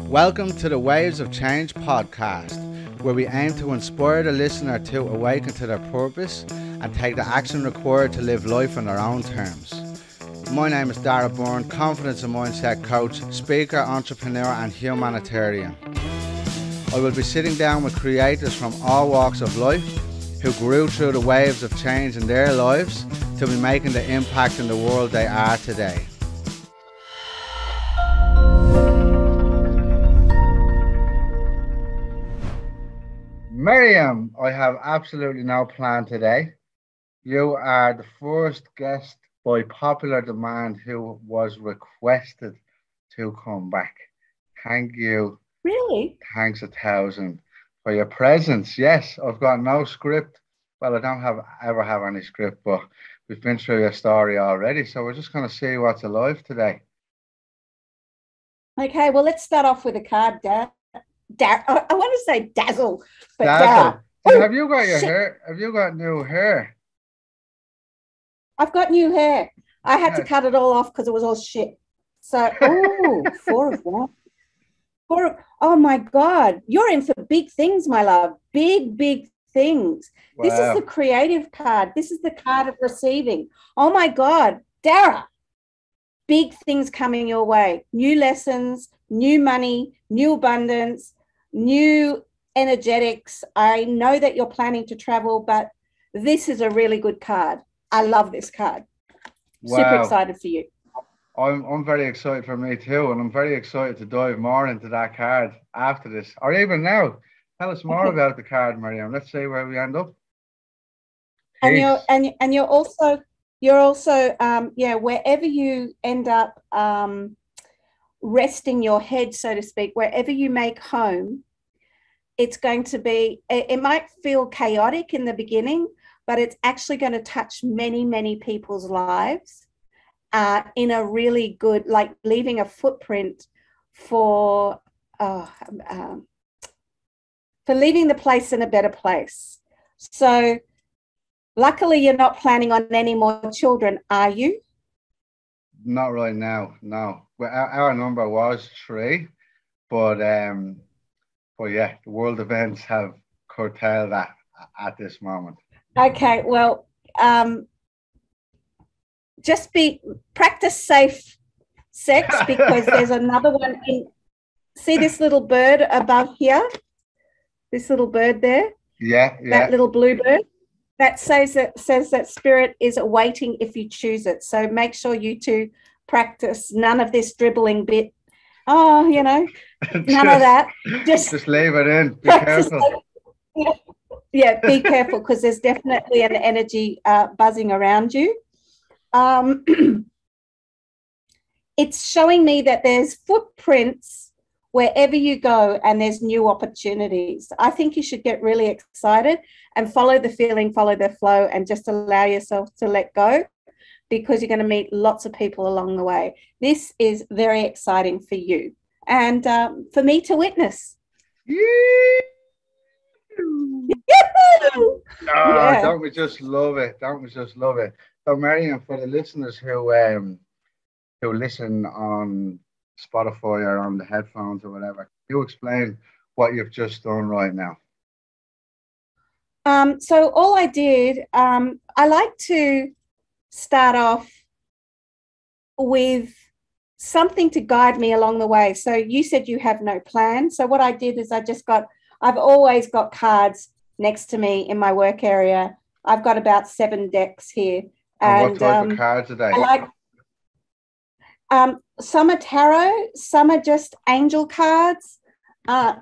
Welcome to the Waves of Change podcast, where we aim to inspire the listener to awaken to their purpose and take the action required to live life on their own terms. My name is Darragh, confidence and mindset coach, speaker, entrepreneur and humanitarian. I will be sitting down with creators from all walks of life who grew through the waves of change in their lives to be making the impact in the world they are today. Miriam, I have absolutely no plan today. You are the first guest by popular demand who was requested to come back. Thank you. Really? Thanks 1,000 for your presence. Yes, I've got no script. Well, I don't ever have any script, but we've been through your story already. So we're just going to see what's alive today. Okay, well, let's start off with a card, I want to say dazzle, but Dazzle. Oh, have you got your shit. hair? Have you got new hair? I've got new hair. I had to cut it all off because it was all shit. So, four of one. Oh my God, you're in for big things, my love. Big things. Wow. This is the creative card. This is the card of receiving. Oh my God, Darragh, big things coming your way. New lessons, new money, new abundance, new energetics. I know that you're planning to travel, but this is a really good card. I love this card. Wow. Super excited for you. I'm very excited for me too, and I'm very excited to dive more into that card after this, or even now. Tell us more about the card, Miriam. Let's see where we end up. Peace. And you're also wherever you end up resting your head, so to speak, wherever you make home, it's going to be, it might feel chaotic in the beginning, but it's actually going to touch many people's lives in a really good, like leaving a footprint for leaving the place in a better place. So luckily you're not planning on any more children, are you? Not right now, no. Well, our number was 3, but yeah, the world events have curtailed that at this moment. Okay, well, just practice safe sex, because there's another one see this little bird above here? This little bird there? Yeah. That little blue bird? That says that spirit is awaiting if you choose it. So make sure you two practice none of this dribbling bit. Oh, none of that. Just leave it in. Be careful. Yeah, be careful, because there's definitely an energy buzzing around you. It's showing me that there's footprints wherever you go, and there's new opportunities. I think you should get really excited and follow the feeling, follow the flow, and just allow yourself to let go, because you're going to meet lots of people along the way. This is very exciting for you and for me to witness. Don't we just love it? So, Miriam, for the listeners who listen on Spotify or on the headphones or whatever, can you explain what you've just done right now? So all I did, I like to start off with something to guide me along the way. So you said you have no plan. So what I did is I've always got cards next to me in my work area. I've got about 7 decks here. And what type of cards are they? Some are tarot, some are just angel cards,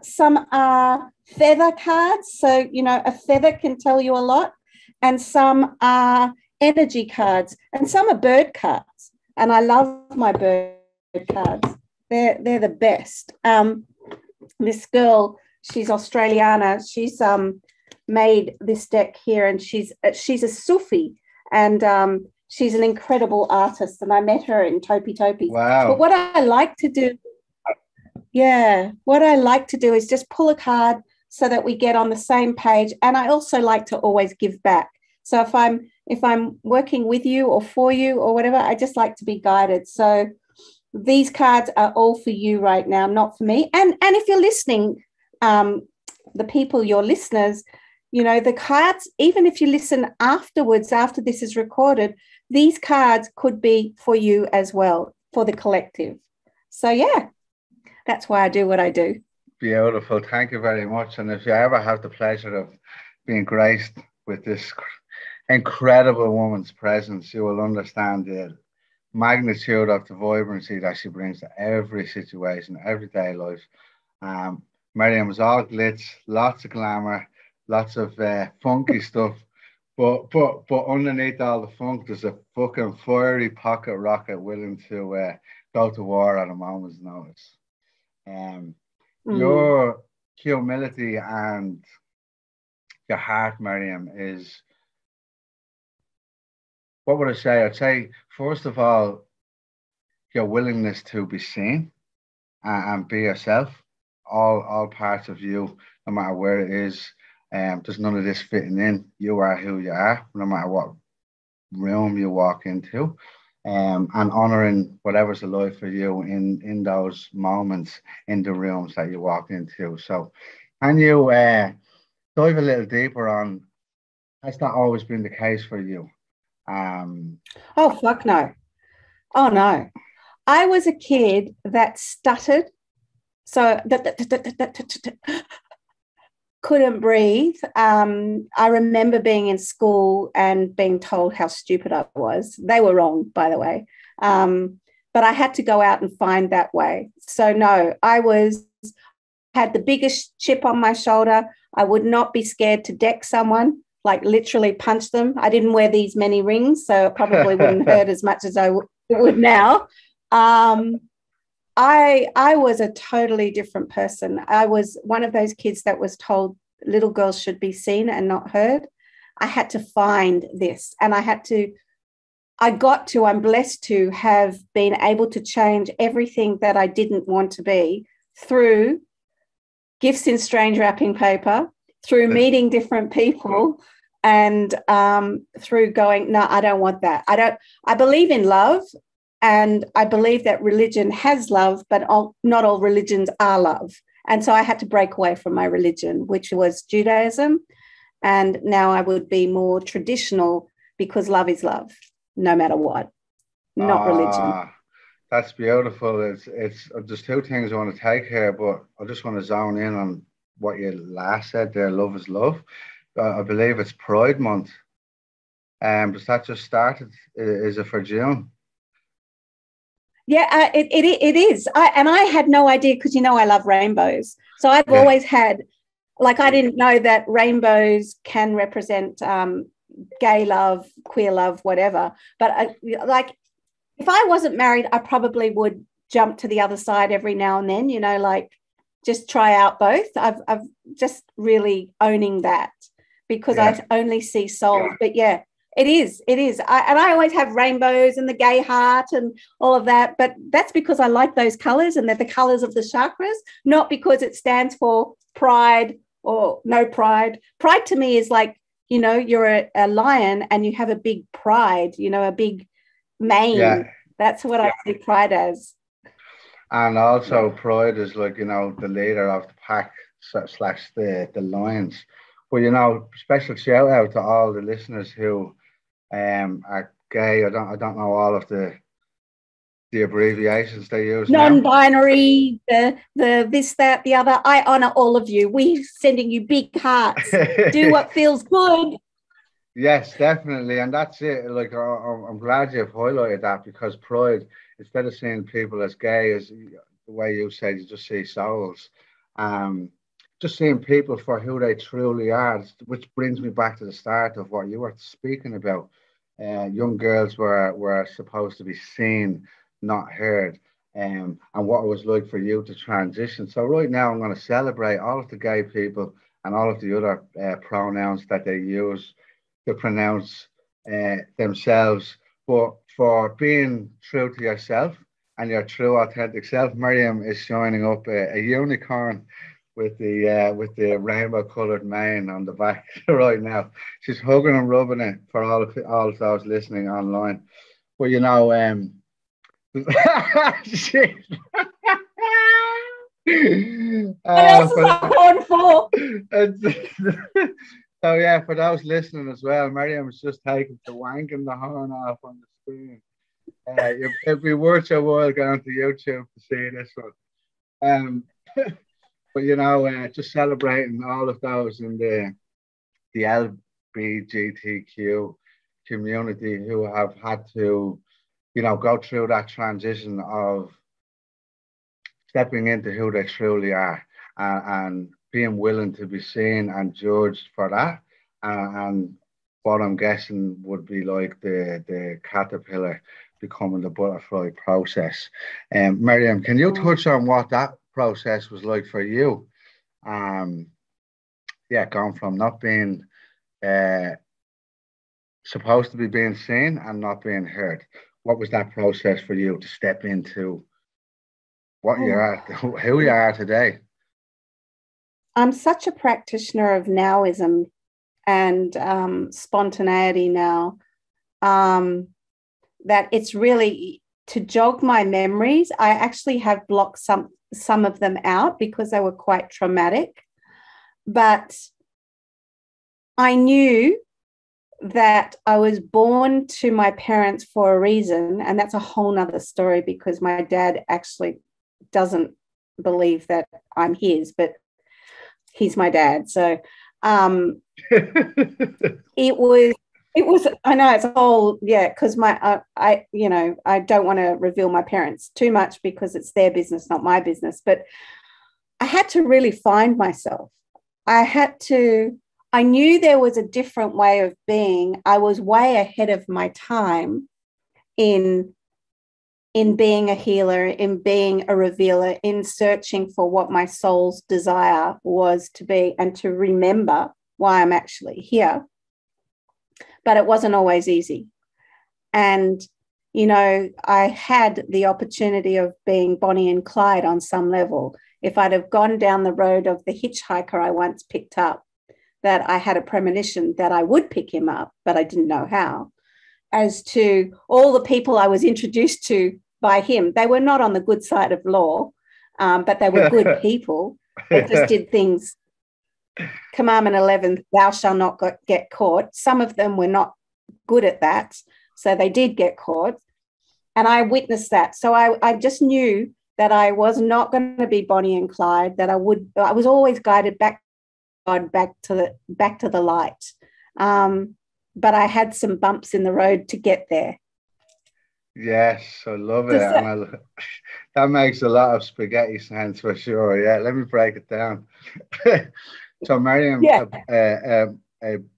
some are feather cards. So, a feather can tell you a lot. And some are energy cards, and some are bird cards. And I love my bird cards. They're the best. This girl, she's Australiana. She's made this deck here, and she's a Sufi, and she's an incredible artist, and I met her in Topi. Wow. But what I like to do is just pull a card so that we get on the same page. And I also like to always give back. So if I'm working with you or for you or whatever, I just like to be guided. So these cards are all for you right now, not for me. And if you're listening, the people, your listeners, you know, the cards, even if you listen afterwards, after this is recorded, these cards could be for you as well, for the collective. So, yeah, that's why I do what I do. Beautiful. Thank you very much. And if you ever have the pleasure of being graced with this incredible woman's presence, you will understand the magnitude of the vibrancy that she brings to every situation, everyday life. Miriam is all glitz, lots of glamour, lots of funky stuff. But underneath all the funk, there's a fucking fiery pocket rocket willing to go to war at a moment's notice. Your humility and your heart, Miriam, is, what would I say? I'd say, first of all, your willingness to be seen and be yourself. All parts of you, no matter where it is. There's none of this fitting in. You are who you are, no matter what room you walk into. And honouring whatever's alive for you in those moments, in the rooms that you walk into. So can you dive a little deeper on, has that always been the case for you? Oh, fuck no. Oh, no. I was a kid that stuttered. So couldn't breathe. I remember being in school and being told how stupid I was. They were wrong, by the way. But I had to go out and find that way. So no, had the biggest chip on my shoulder. I would not be scared to deck someone, like literally punch them. I didn't wear these many rings, so it probably wouldn't hurt as much as it would now. I was a totally different person. I was one of those kids that was told little girls should be seen and not heard. I had to find this, and I'm blessed to have been able to change everything that I didn't want to be through gifts in strange wrapping paper, through meeting different people, and through going, no, I don't want that. I believe in love. And I believe that religion has love, but not all religions are love. And so I had to break away from my religion, which was Judaism. And now I would be more traditional, because love is love, no matter what, not religion. That's beautiful. It's there's two things I want to take here, but I just want to zone in on what you last said there. Love is love. I believe it's Pride Month. Does that just started? Is it for June? Yeah, it is. I had no idea, because, you know, I love rainbows. So I've always had, like, I didn't know that rainbows can represent gay love, queer love, whatever. But like, if I wasn't married, I probably would jump to the other side every now and then, you know, like just try out both. I've just really owning that, because I only see souls. But yeah. It is. I always have rainbows and the gay heart and all of that. But that's because I like those colors, and they're the colors of the chakras, not because it stands for pride or no pride. Pride to me is like, you know, you're a lion and you have a big pride, you know, a big mane. Yeah. That's what I see pride as. And also pride is like, you know, the leader of the pack / the lions. But, you know, special shout out to all the listeners who are gay. I don't know all of the abbreviations they use. Non-binary, the this, that, the other. I honor all of you. We're sending you big hearts. Do what feels good. Yes, definitely. And that's it. Like, I'm glad you've highlighted that, because pride, instead of seeing people as gay, as the way you said, you just see souls. Just seeing people for who they truly are, which brings me back to the start of what you were speaking about. Young girls were supposed to be seen, not heard, and what it was like for you to transition. So right now I'm going to celebrate all of the gay people and all of the other pronouns that they use to pronounce themselves. But for being true to yourself and your true authentic self, Miriam is shining up a unicorn with the rainbow coloured mane on the back right now. She's hugging and rubbing it for all of those listening online. But, you know, Shit. What else is that horn for? So yeah, for those listening as well, Miriam's just taken to wanking the horn off on the screen. It'd be worth your while going to YouTube to see this one. But you know, just celebrating all of those in the LGBTQ community who have had to, you know, go through that transition of stepping into who they truly are, and being willing to be seen and judged for that. And what I'm guessing would be like the caterpillar becoming the butterfly process. Miriam, can you touch on what that process was like for you? Yeah, going from not being supposed to be being seen and not being heard. What was that process for you to step into what you are, who you are today? I'm such a practitioner of nowism and spontaneity now, that it's really to jog my memories. I actually have blocked some of them out because they were quite traumatic, but I knew that I was born to my parents for a reason, and that's a whole nother story because my dad actually doesn't believe that I'm his, but he's my dad. So it was, I know it's a whole, yeah, because I don't want to reveal my parents too much because it's their business, not my business, but I had to really find myself. I knew there was a different way of being. I was way ahead of my time in being a healer, in being a revealer, in searching for what my soul's desire was to be and to remember why I'm actually here. But it wasn't always easy. And, you know, I had the opportunity of being Bonnie and Clyde on some level. If I'd have gone down the road of the hitchhiker I once picked up, that I had a premonition that I would pick him up, but I didn't know how. As to all the people I was introduced to by him, they were not on the good side of law, but they were good people. They just did things. Commandment 11, thou shalt not get caught. Some of them were not good at that, so they did get caught. And I witnessed that. So I just knew that I was not going to be Bonnie and Clyde, that I was always guided back to the light. But I had some bumps in the road to get there. Yes, I love it. That makes a lot of spaghetti sense for sure. Yeah, let me break it down. So, Miriam,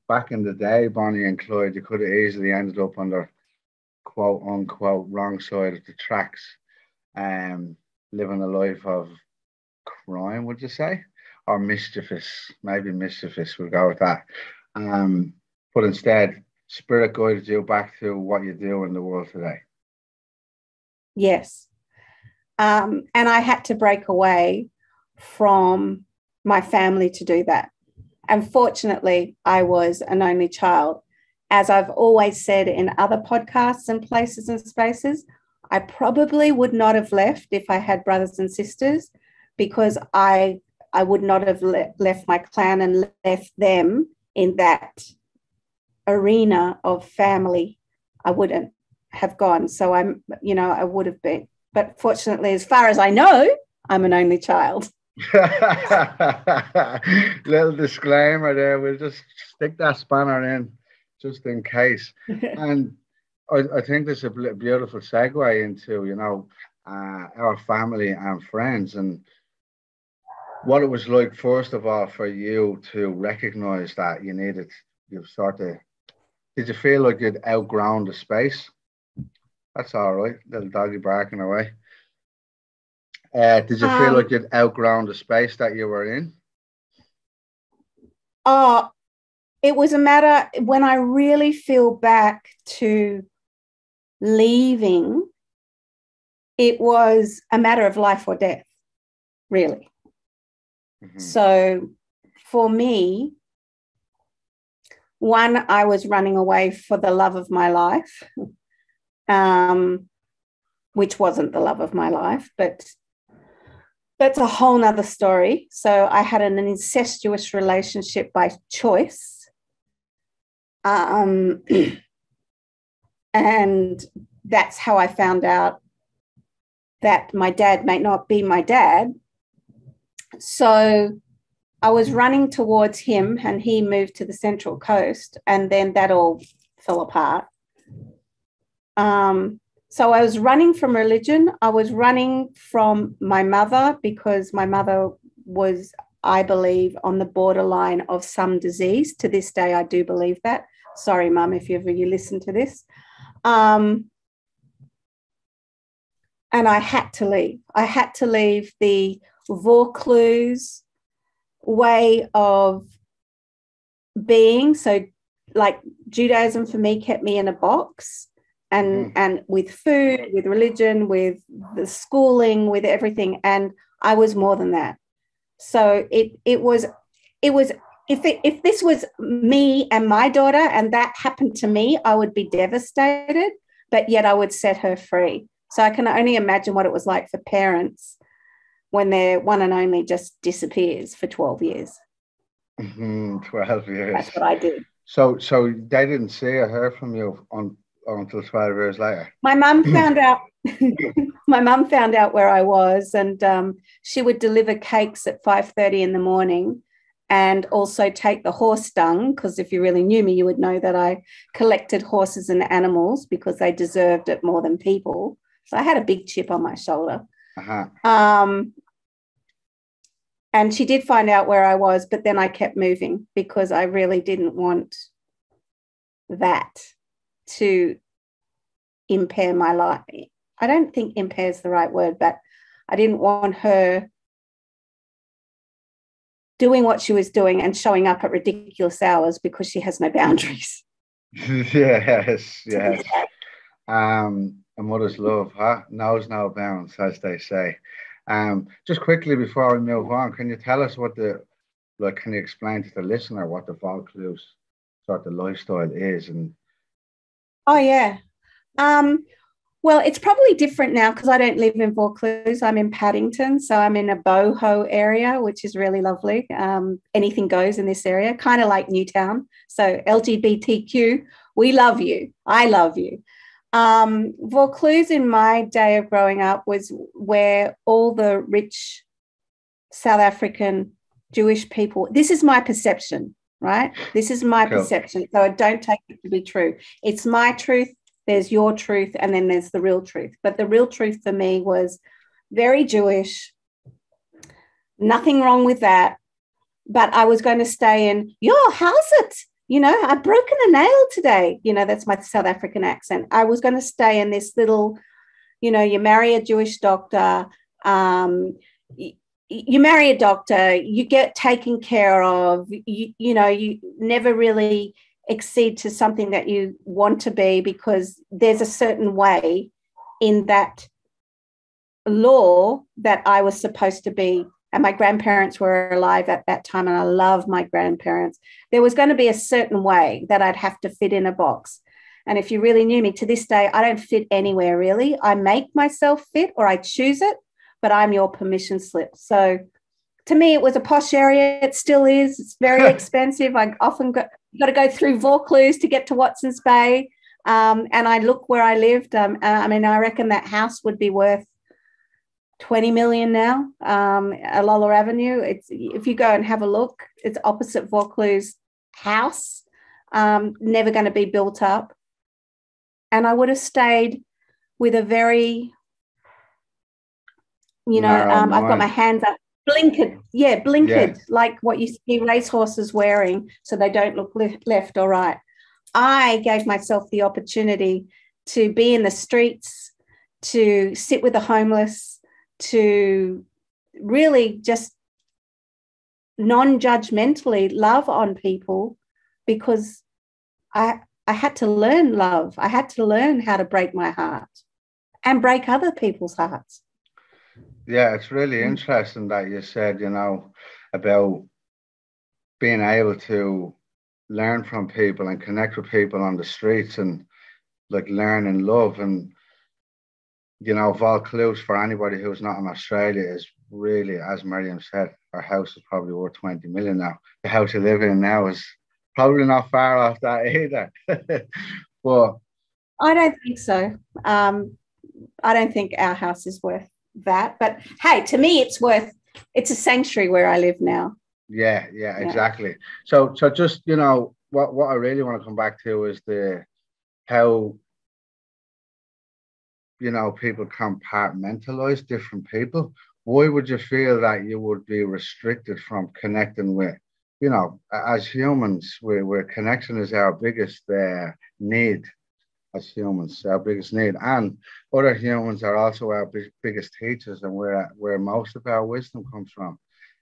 back in the day, Bonnie and Clyde, you could have easily ended up on the quote unquote wrong side of the tracks, living a life of crime, would you say? Or mischievous, maybe mischievous, we'll go with that. But instead, Spirit guided you back to what you do in the world today. Yes. And I had to break away from my family to do that. And fortunately, I was an only child. As I've always said in other podcasts and places and spaces, I probably would not have left if I had brothers and sisters, because I would not have left my clan and left them in that arena of family. I wouldn't have gone. So I would have been. But fortunately, as far as I know, I'm an only child. Little disclaimer there. We'll just stick that spanner in just in case. And I think there's a beautiful segue into, you know, our family and friends, and what it was like, first of all, for you to recognize that did you feel like you'd outgrown the space? That's all right. Little doggy barking away. Did you feel like you'd outgrown the space that you were in? Oh, it was a matter, when I really feel back to leaving, it was a matter of life or death, really. Mm-hmm. So for me, one, I was running away for the love of my life. which wasn't the love of my life, but that's a whole nother story. So I had an incestuous relationship by choice. And that's how I found out that my dad may not be my dad. So I was running towards him and he moved to the Central Coast, and then that all fell apart. So I was running from religion. I was running from my mother because my mother was, I believe, on the borderline of some disease. To this day, I do believe that. Sorry, Mum, if you listen to this. And I had to leave. I had to leave the Vaucluse way of being. So like Judaism for me kept me in a box, and with food, with religion, with the schooling, with everything. And I was more than that. So it was if this was me and my daughter and that happened to me, I would be devastated, but yet I would set her free. So I can only imagine what it was like for parents when their one and only just disappears for 12 years. 12 years. That's what I did. So they didn't see or hear from you until 12 years later? My mum found out. My mum found out where I was, and she would deliver cakes at 5:30 in the morning, and also take the horse dung, because if you really knew me, you would know that I collected horses and animals because they deserved it more than people. So I had a big chip on my shoulder. And she did find out where I was, but then I kept moving because I really didn't want that to impair my life. I don't think impair is the right word, but I didn't want her doing what she was doing and showing up at ridiculous hours because she has no boundaries. Yes. A mother's love, knows no bounds, as they say. Just quickly before we move on, can you tell us can you explain to the listener what the Vaucluse sort of lifestyle is? And oh yeah, well, it's probably different now because I don't live in Vaucluse. I'm in Paddington, so I'm in a boho area, which is really lovely. Anything goes in this area, kind of like Newtown. So LGBTQ, we love you. I love you. Vaucluse in my day of growing up was where all the rich South African Jewish people, this is my perception, right? This is my perception. So I don't take it to be true. It's my truth. There's your truth, and then there's the real truth. But the real truth for me was very Jewish, nothing wrong with that. But I was going to stay in, how's it? I've broken a nail today. That's my South African accent. I was going to stay in this little, you marry a Jewish doctor, you marry a doctor, you get taken care of, you never really exceed to something that you want to be because there's a certain way in that law that I was supposed to be. And my grandparents were alive at that time, and I love my grandparents. There was going to be a certain way that I'd have to fit in a box. And if you really knew me, to this day, I don't fit anywhere really. I make myself fit or I choose it, but I'm your permission slip. So to me, it was a posh area. It still is. It's very expensive. I often got to go through Vaucluse to get to Watson's Bay. And I look where I lived. I reckon that house would be worth 20 million now, Lola Avenue. If you go and have a look, it's opposite Vaucluse House, never going to be built up. And I would have stayed with a very, I've got my hands up, blinkered, like what you see racehorses wearing so they don't look left or right. I gave myself the opportunity to be in the streets, to sit with the homeless, to really just non-judgmentally love on people because I had to learn love. I had to learn how to break my heart and break other people's hearts. Yeah, it's really interesting that you said, about being able to learn from people and connect with people on the streets and learn and love. And you know, Vaucluse, for anybody who's not in Australia, is really, as Miriam said, our house is probably worth 20 million now. The house you live in now is probably not far off that either. But I don't think so. I don't think our house is worth that. But hey, to me, it's a sanctuary where I live now. yeah, exactly. So just, you know, what I really want to come back to is how, you know, people compartmentalize different people. Why would you feel that you would be restricted from connecting with, you know, as humans, where connection is our biggest need as humans, our biggest need. And other humans are also our biggest teachers, and where most of our wisdom comes from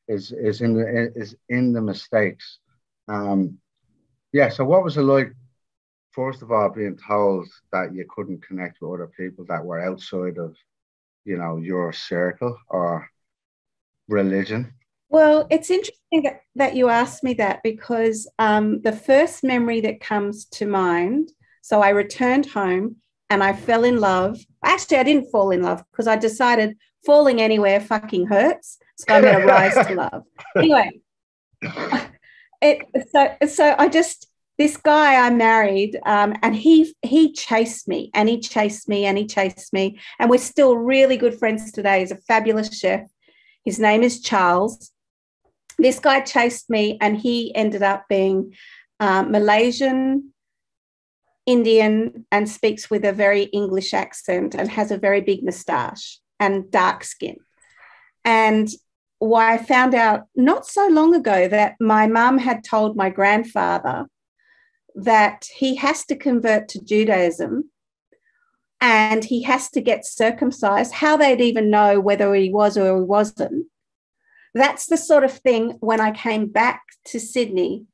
is in the mistakes. Yeah. So what was it like, first of all, being told that you couldn't connect with other people that were outside of, you know, your circle or religion? Well, it's interesting that you asked me that, because the first memory that comes to mind, so I returned home and I fell in love. Actually, I didn't fall in love because I decided falling anywhere fucking hurts. So I'm going to rise to love. Anyway, so I just, this guy I married, and he chased me and he chased me and he chased me. And we're still really good friends today. He's a fabulous chef. His name is Charles. This guy chased me and he ended up being Malaysian, Indian, and speaks with a very English accent and has a very big moustache and dark skin. And why I found out not so long ago that my mum had told my grandfather that he has to convert to Judaism and he has to get circumcised. How they'd even know whether he was or he wasn't. That's the sort of thing when I came back to Sydney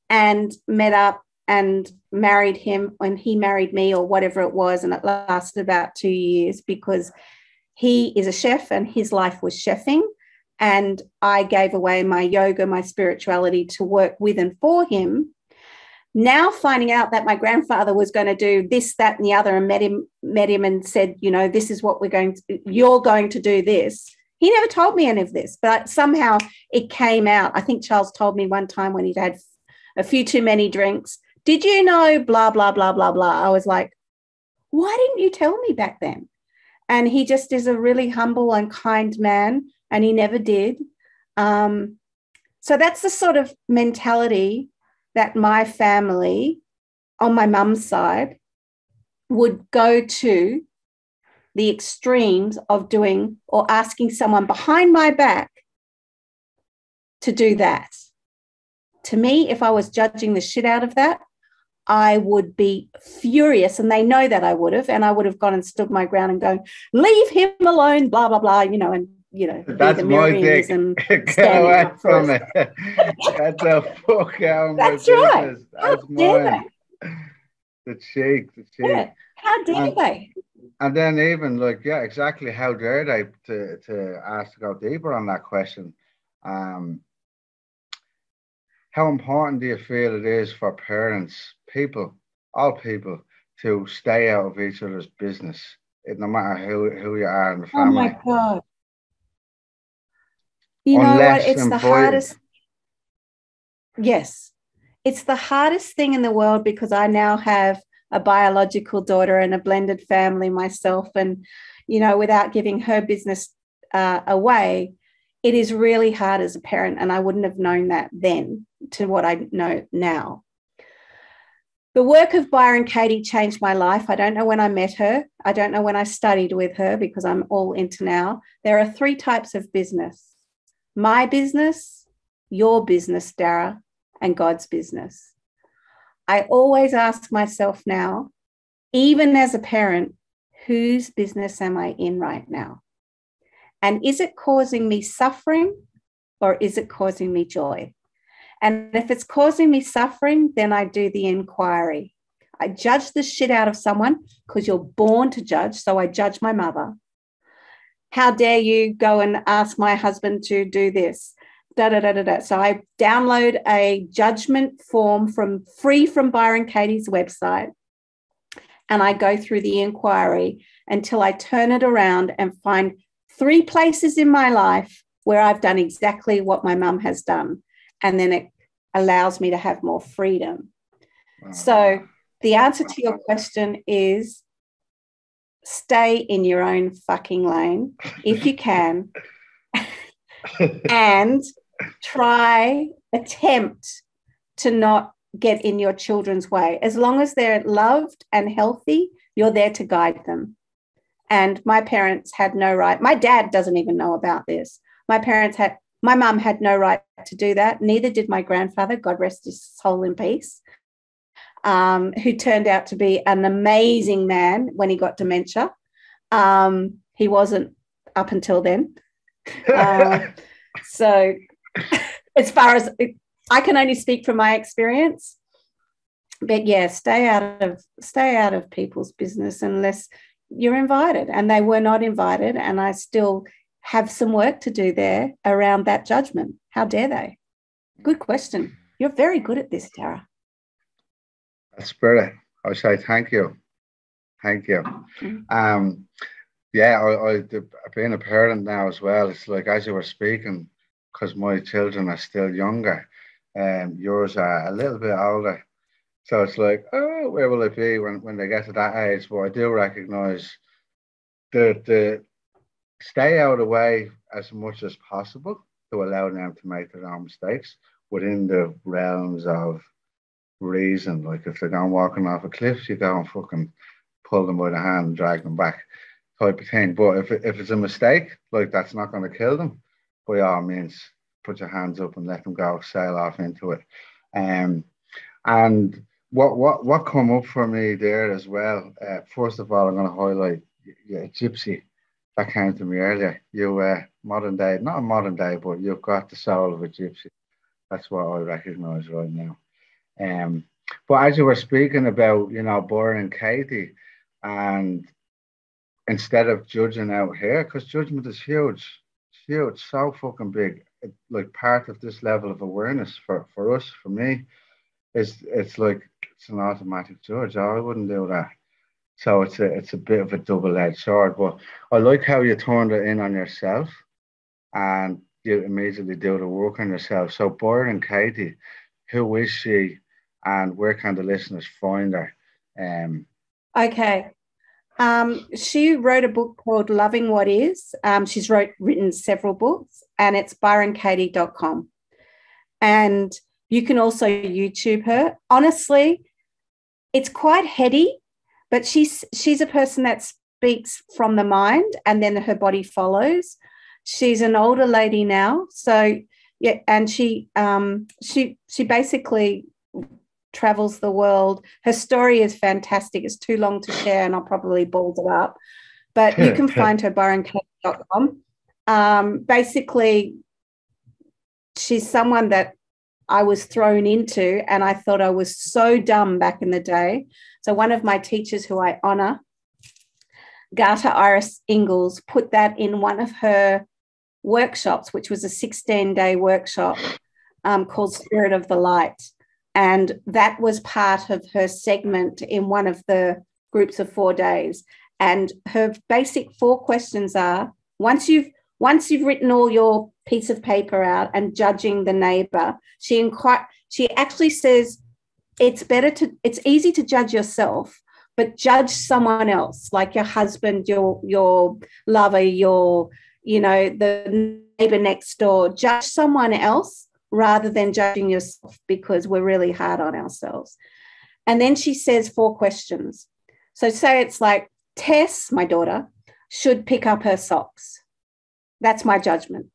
and met up and married him when he married me, or whatever it was, and it lasted about 2 years because he is a chef and his life was chefing, and I gave away my yoga, my spirituality to work with and for him. Now finding out that my grandfather was going to do this, that, and the other, and met him and said, you know, this is what you're going to do this. He never told me any of this, but somehow it came out. I think Charles told me one time when he'd had a few too many drinks, did you know, blah, blah, blah, blah, blah. I was like, why didn't you tell me back then? And he just is a really humble and kind man, and he never did. So that's the sort of mentality that my family on my mum's side would go to the extremes of doing or asking someone behind my back to do that. To me, if I was judging the shit out of that, I would be furious, and they know that I would have, and I would have gone and stood my ground and going, leave him alone, blah, blah, blah, you know, and, you know, that's my dick. Get away from it. Get the fuck out of my business. Right. That's mine. The cheek. Yeah. How dare they? And then even like, yeah, exactly. How dare they to ask to go deeper on that question? How important do you feel it is for parents, all people, to stay out of each other's business, no matter who you are in the family? Oh my God. You know what? It's the hardest. Yes. It's the hardest thing in the world, because I now have a biological daughter and a blended family myself. And, you know, without giving her business away, it is really hard as a parent. And I wouldn't have known that then to what I know now. The work of Byron Katie changed my life. I don't know when I met her. I don't know when I studied with her, because I'm all into now. There are 3 types of business: my business, your business, Darragh, and God's business. I always ask myself now, even as a parent, whose business am I in right now? And is it causing me suffering, or is it causing me joy? And if it's causing me suffering, then I do the inquiry. I judge the shit out of someone, because you're born to judge. So I judge my mother. How dare you go and ask my husband to do this? Da, da, da, da, da. So I download a judgment form free from Byron Katie's website. and I go through the inquiry until I turn it around and find 3 places in my life where I've done exactly what my mum has done. And then it allows me to have more freedom. So the answer to your question is stay in your own fucking lane if you can and attempt to not get in your children's way. As long as they're loved and healthy, you're there to guide them. And my parents had no right. My dad doesn't even know about this. My mum had no right to do that. Neither did my grandfather, God rest his soul in peace, who turned out to be an amazing man when he got dementia. He wasn't up until then. So as far as I can only speak from my experience, but yeah, stay out of people's business unless you're invited, and they were not invited, and I still have some work to do there around that judgment. How dare they? Good question. You're very good at this, Darragh. Spirit, I would say thank you. Thank you. Yeah, I've been a parent now as well. It's like, as you were speaking, because my children are still younger, yours are a little bit older. So it's like, oh, where will it be when they get to that age? But I do recognise the stay out of the way as much as possible to allow them to make their own mistakes within the realms of reason. Like if they're going walking off a cliff, you go and fucking pull them by the hand and drag them back, type of thing. But if it's a mistake, like that's not going to kill them, by all means, put your hands up and let them go, sail off into it. And what come up for me there as well, first of all, I'm going to highlight Gypsy. That came to me earlier. You modern day, not a modern day, but you've got the soul of a gypsy. That's what I recognise right now. But as you were speaking about, Boris and Katie, and instead of judging out here, because judgment is huge, so fucking big. Like part of this level of awareness for us, for me, it's like it's an automatic judge. Oh, I wouldn't do that. So it's a bit of a double-edged sword. But I like how you turned it in on yourself and you immediately do the work on yourself. So Boris and Katie, who is she and where can the listeners find her? Okay. She wrote a book called Loving What Is. She's written several books, and it's byronkatie.com. And you can also YouTube her. Honestly, it's quite heady, but she's a person that speaks from the mind and then her body follows. She's an older lady now. So, yeah, and she basically travels the world. Her story is fantastic. It's too long to share and I'll probably bald it up. But you can find her byronkatie.com. Basically, she's someone that I was thrown into and I thought I was so dumb back in the day. So one of my teachers who I honour, Garta Iris Ingalls, put that in one of her workshops, which was a 16-day workshop called Spirit of the Light. And that was part of her segment in one of the groups of 4 days. And her basic 4 questions are, once you've written all your piece of paper out and judging the neighbour, she actually says it's easy to judge yourself, but judge someone else, like your husband, your lover, the neighbour next door. Judge someone else rather than judging yourself, because we're really hard on ourselves. And then she says 4 questions. So say it's like, Tess, my daughter, should pick up her socks. That's my judgment.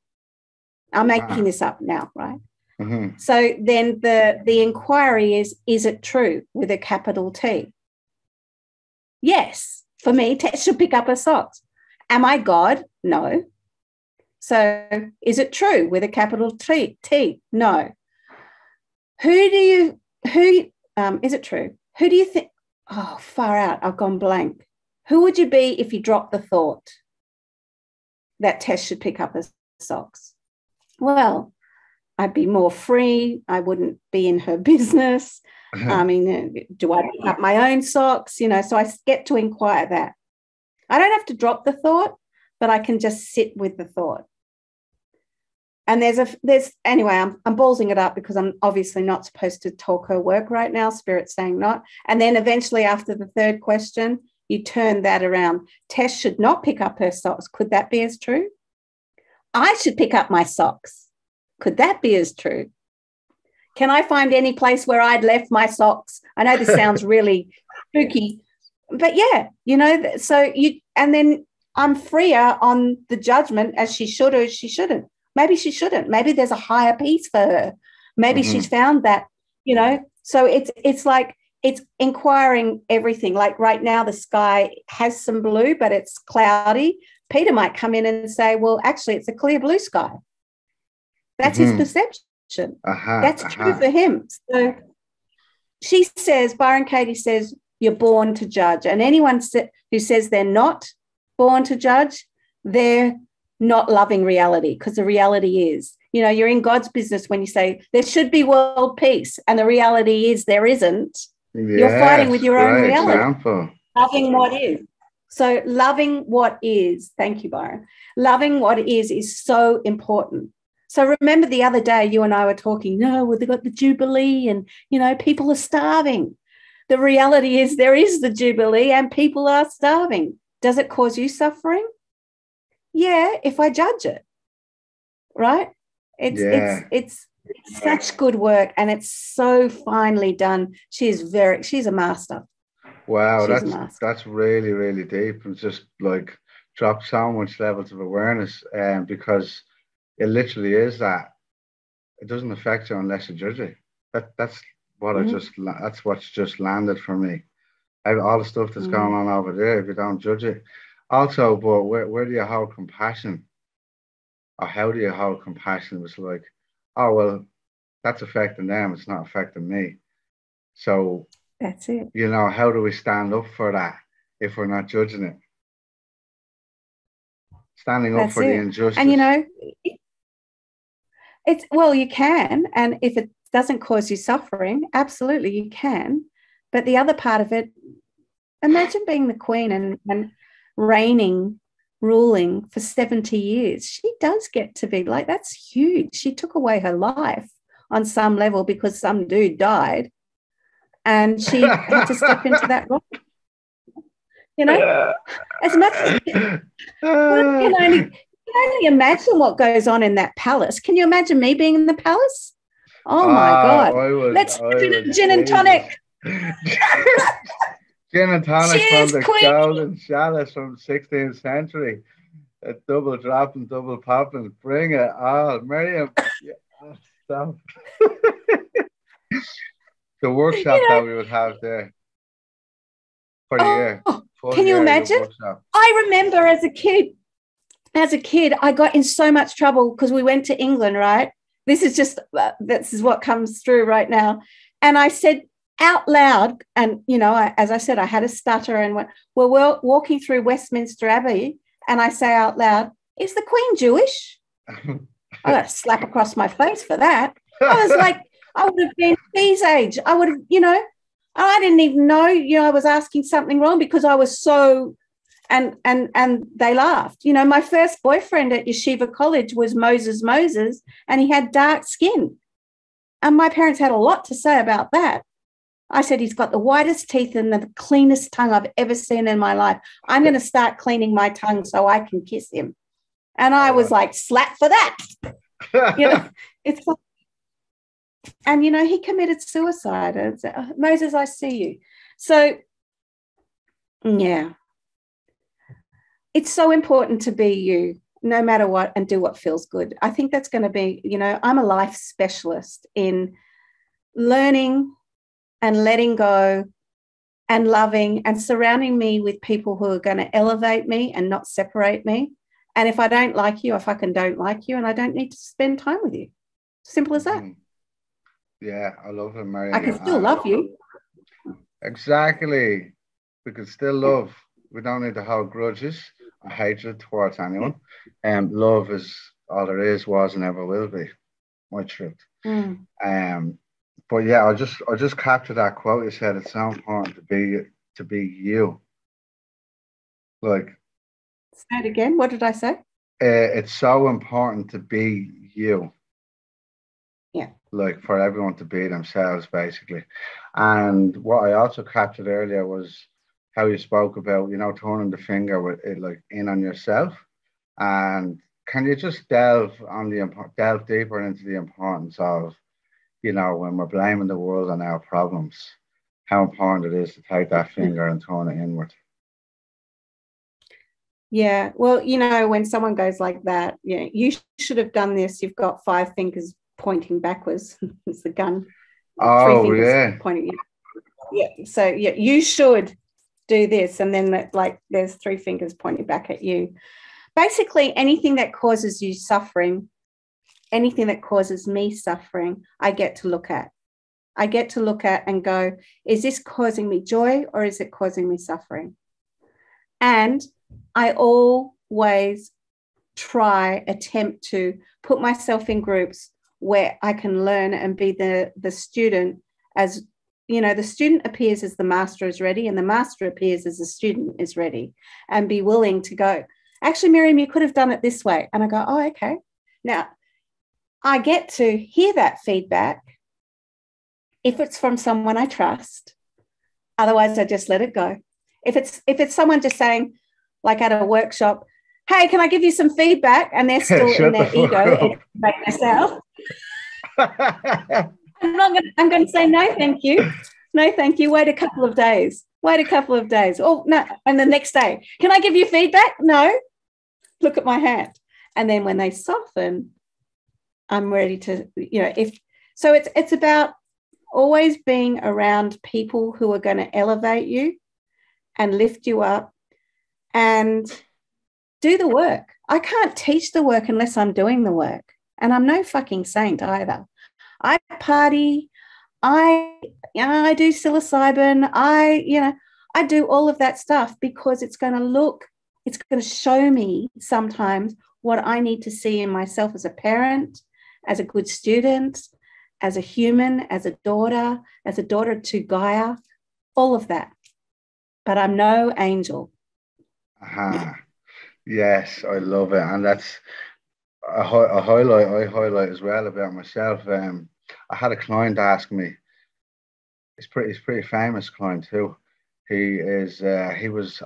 I'm making this up now, right? Mm-hmm. So then the inquiry is it true, with a capital T? Yes, for me, Tess should pick up her socks. Am I God? No. So is it true, with a capital T? No. Is it true? Who do you think? Oh, far out. I've gone blank. Who would you be if you dropped the thought that Tess should pick up her socks? Well, I'd be more free. I wouldn't be in her business. I mean, do I pick up my own socks? You know, so I get to inquire that. I don't have to drop the thought, but I can just sit with the thought. And anyway, I'm ballsing it up because I'm obviously not supposed to talk her work right now. Spirit's saying not. And then eventually after the third question, you turn that around. Tess should not pick up her socks. Could that be as true? I should pick up my socks. Could that be as true? Can I find any place where I'd left my socks? I know this sounds really spooky, but yeah, you know, and then I'm freer on the judgment as she should or she shouldn't. Maybe she shouldn't. Maybe there's a higher peace for her. Maybe she's found that, you know. So it's like it's inquiring everything. Like right now the sky has some blue, but it's cloudy. Peter might come in and say, well, actually, it's a clear blue sky. That's his perception. That's true for him. So she says, Byron Katie says, you're born to judge. And anyone who says they're not born to judge, they're not loving reality, because the reality is, you know, you're in God's business when you say there should be world peace and the reality is there isn't. Yes, you're fighting with your own reality. Example. Loving what is. So loving what is, thank you, Byron. Loving what is so important. So remember the other day you and I were talking, well, they've got the Jubilee and, you know, people are starving. The reality is there is the Jubilee and people are starving. Does it cause you suffering? Yeah, if I judge it, right? It's such good work and it's so finely done. She's a master. Wow, that's really, really deep and just like dropped so much levels of awareness, because it literally is that it doesn't affect you unless you judge it. That's what that's what's just landed for me. All the stuff that's going on over there, if you don't judge it. Also, but where do you hold compassion? Or how do you hold compassion? It's like, oh, well, that's affecting them. It's not affecting me. So that's it. You know, how do we stand up for that if we're not judging it? Standing up for the injustice. And, you know, you can. And if it doesn't cause you suffering, absolutely you can. But the other part of it, imagine being the queen and ruling for 70 years. She does get to be like, that's huge. She took away her life on some level because some dude died and she had to step into that role. You know, as much as you can only imagine what goes on in that palace. Can you imagine me being in the palace? Oh my God. Let's do gin and tonic. Gin and tonic. Cheers, from the Queen. Golden chalice from 16th century. A double dropping, double popping. Bring it all. Miriam. Stop. The workshop that we would have there for the year. Can you imagine? I remember as a kid, I got in so much trouble because we went to England, right? This is what comes through right now. And I said out loud, and, you know, as I said, I had a stutter and we're walking through Westminster Abbey and I say out loud, is the Queen Jewish? I got a slap across my face for that. I was like, I would have been B's age. I would have, you know, I didn't even know, you know, I was asking something wrong because I was so, and they laughed. You know, my first boyfriend at Yeshiva College was Moses, and he had dark skin. And my parents had a lot to say about that. I said, he's got the whitest teeth and the cleanest tongue I've ever seen in my life. I'm going to start cleaning my tongue so I can kiss him. And I was like, slap for that. You know, it's like, and, you know, he committed suicide. And said, oh, Moses, I see you. So, yeah. It's so important to be you, no matter what, and do what feels good. I think that's going to be, you know, I'm a life specialist in learning and letting go and loving and surrounding me with people who are going to elevate me and not separate me. And if I don't like you, I fucking don't like you, and I don't need to spend time with you. Simple as that. Yeah, I love it, Miriam. I can still love you. Exactly. We can still love. We don't need to hold grudges or hatred towards anyone. Love is all there is, was, and ever will be. my truth. Mm. But yeah, I just captured that quote. You said it's so important to be you. Like, Say it again. What did I say? it's so important to be you. Yeah. Like for everyone to be themselves, basically. And what I also captured earlier was how you spoke about, turning the finger with it like in on yourself. And can you just delve deeper into the importance of, when we're blaming the world on our problems, how important it is to take that finger and turn it inward. Yeah. Well, when someone goes like that, yeah, you should have done this. You've got 5 fingers pointing backwards. It's the gun. 3 Oh, fingers yeah. pointing. Yeah. So yeah, you should do this, and then there's 3 fingers pointing back at you. Basically, anything that causes you suffering, anything that causes me suffering, I get to look at. I get to look at and go, is this causing me joy or is it causing me suffering? And I always attempt to put myself in groups where I can learn and be the student. As the student appears as the master is ready, and the master appears as the student is ready, and be willing to go, actually, Miriam, you could have done it this way. And I go, oh, okay. Now, I get to hear that feedback if it's from someone I trust. Otherwise, I just let it go. If it's someone just saying, like at a workshop, hey, can I give you some feedback? And they're still in their ego and make themselves. I'm going to say, no, thank you. No, thank you. Wait a couple of days. Oh, no. And the next day, can I give you feedback? No. Look at my hand. And then when they soften, I'm ready to, it's about always being around people who are going to elevate you and lift you up and do the work. I can't teach the work unless I'm doing the work. And I'm no fucking saint either. I party. I do psilocybin. I do all of that stuff because it's going to show me sometimes what I need to see in myself as a parent, as a good student, as a human, as a daughter to Gaia, all of that. But I'm no angel. Yes, I love it. And that's a highlight I highlight as well about myself. I had a client ask me, he's pretty famous client too. He was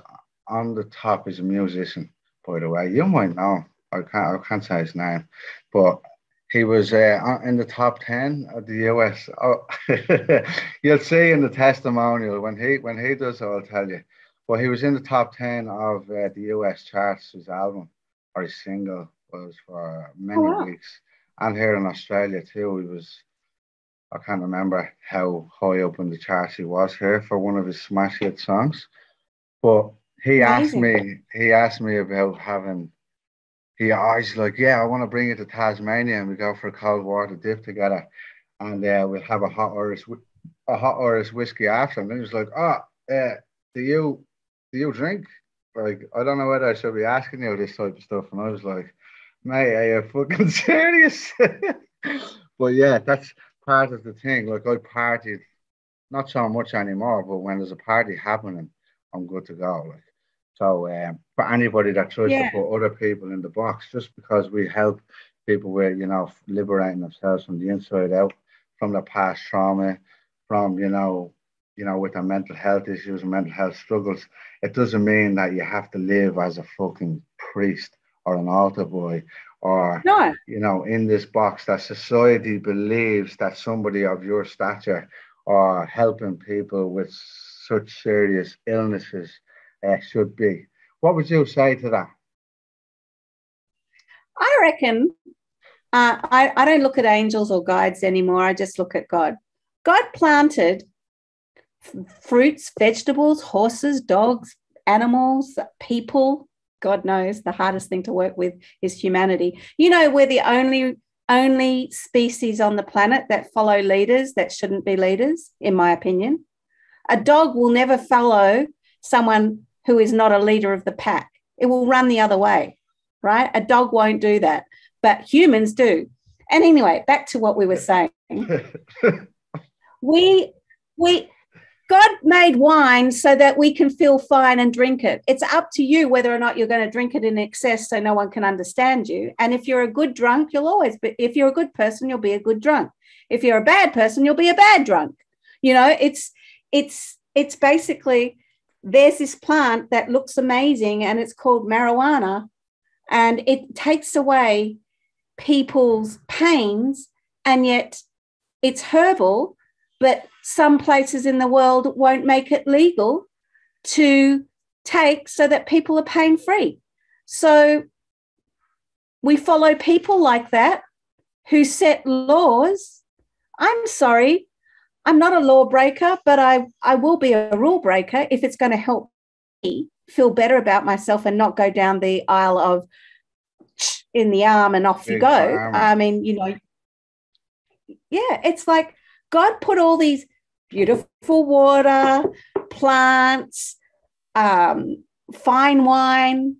on the top. He's a musician, by the way. You might know him. I can't say his name, but he was in the top 10 of the US. Oh, you'll see in the testimonial when he does it, I'll tell you. But he was in the top 10 of the US charts. His album or his single was for many weeks, and here in Australia too. He was. I can't remember how high up in the charts he was here for one of his smash hit songs. But he asked me about having. He's like, yeah, I want to bring you to Tasmania and we go for a cold water dip together, and we'll have a hot Irish whiskey after. And then he was like, do you drink? Like, I don't know whether I should be asking you this type of stuff. And I was like, mate, are you fucking serious? But yeah, that's part of the thing. Like, I partied not so much anymore, but when there's a party happening, I'm good to go. Like, so for anybody that tries to put other people in the box, just because we help people with, liberating themselves from the inside out, from their past trauma, from, with their mental health issues and mental health struggles, it doesn't mean that you have to live as a fucking priest or an altar boy or, in this box that society believes that somebody of your stature or helping people with such serious illnesses should be. What would you say to that? I reckon I don't look at angels or guides anymore. I just look at God. God planted fruits, vegetables, horses, dogs, animals, people. God knows the hardest thing to work with is humanity. We're the only species on the planet that follow leaders that shouldn't be leaders, in my opinion. A dog will never follow someone who is not a leader of the pack. It will run the other way, right? A dog won't do that, but humans do. And anyway, back to what we were saying. we God made wine so that we can feel fine and drink it. It's up to you whether or not you're going to drink it in excess so no one can understand you. And if you're a good drunk, you'll always be, if you're a good person, you'll be a good drunk. If you're a bad person, you'll be a bad drunk. You know, it's basically, there's this plant that looks amazing and it's called marijuana, and it takes away people's pains, and yet it's herbal, but some places in the world won't make it legal to take so that people are pain-free. So we follow people like that who set laws. I'm sorry, I'm not a lawbreaker, but I will be a rule breaker if it's going to help me feel better about myself and not go down the aisle of in the arm and off you go. I mean, you know, yeah, it's like God put all these beautiful water, plants, fine wine,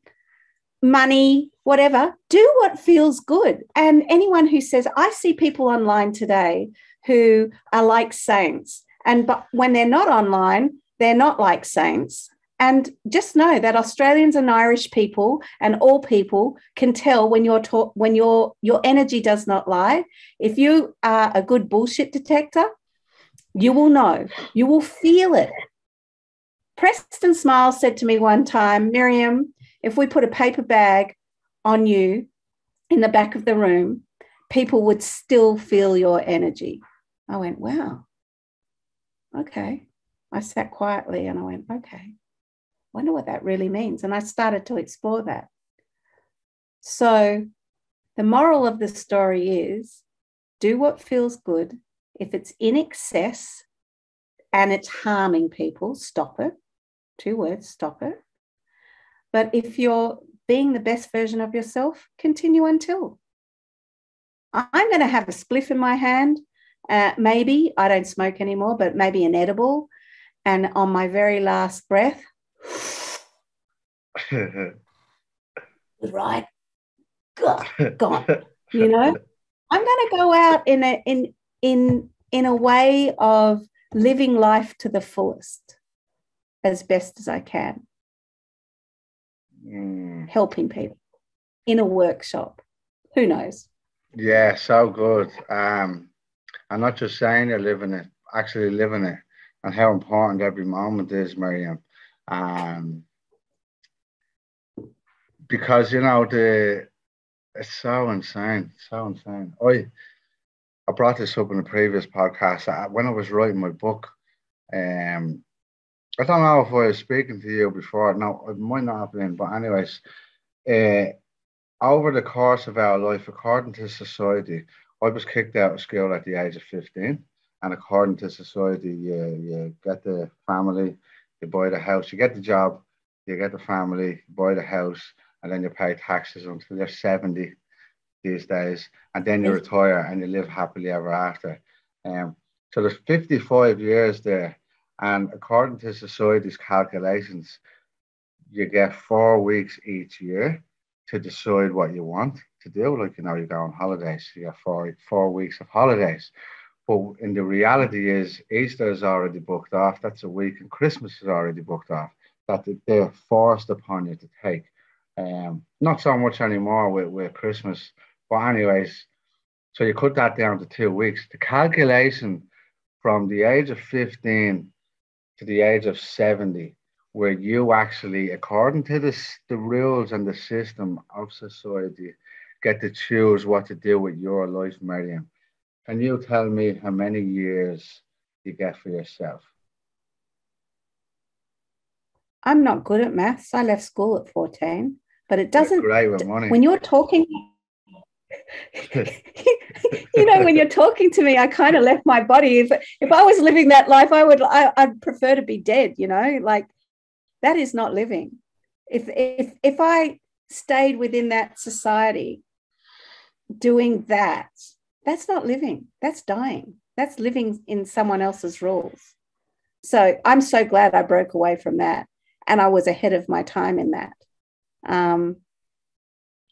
money, whatever. Do what feels good. And anyone who says, I see people online today who are like saints, but when they're not online, they're not like saints. And just know that Australians and Irish people and all people can tell when your energy does not lie. If you are a good bullshit detector, you will know. You will feel it. Preston Smiles said to me one time, Miriam, if we put a paper bag on you in the back of the room, people would still feel your energy. I went, wow, okay. I sat quietly and I went, okay. Wonder what that really means. And I started to explore that. So the moral of the story is do what feels good. If it's in excess and it's harming people, stop it. 2 words, stop it. But if you're being the best version of yourself, continue until. I'm going to have a spliff in my hand. Maybe, I don't smoke anymore, but maybe an edible. And on my very last breath, right, gone. You know, I'm going to go out in a way of living life to the fullest, as best as I can, helping people in a workshop. Who knows? Yeah, so good. I'm not just saying you're living it, actually living it, and how important every moment is, Miriam. Because, you know, it's so insane, so insane. I brought this up in a previous podcast. When I was writing my book, I don't know if I was speaking to you before. No, it might not have been. But anyways, over the course of our life, according to society, I was kicked out of school at the age of 15. And according to society, you get the family, you buy the house, you get the job, you get the family, you buy the house, and then you pay taxes until you're 70 these days. And then you retire and you live happily ever after. So there's 55 years there. And according to society's calculations, you get 4 weeks each year to decide what you want to do. Like, you know, you go on holidays, you get four weeks of holidays. But in the reality is Easter is already booked off. That's a week. And Christmas is already booked off. That they're forced upon you to take. Not so much anymore with Christmas. But anyways, so you cut that down to 2 weeks. The calculation from the age of 15 to the age of 70, where you actually, according to the rules and the system of society, get to choose what to do with your life, Miriam. Can you tell me how many years you get for yourself? I'm not good at maths. I left school at 14, but it doesn't. You're great with money. When you're talking, you know, when you're talking to me, I kind of left my body. If I was living that life, I'd prefer to be dead. You know, like that is not living. If I stayed within that society, doing that, that's not living. That's dying. That's living in someone else's rules. So I'm so glad I broke away from that. And I was ahead of my time in that.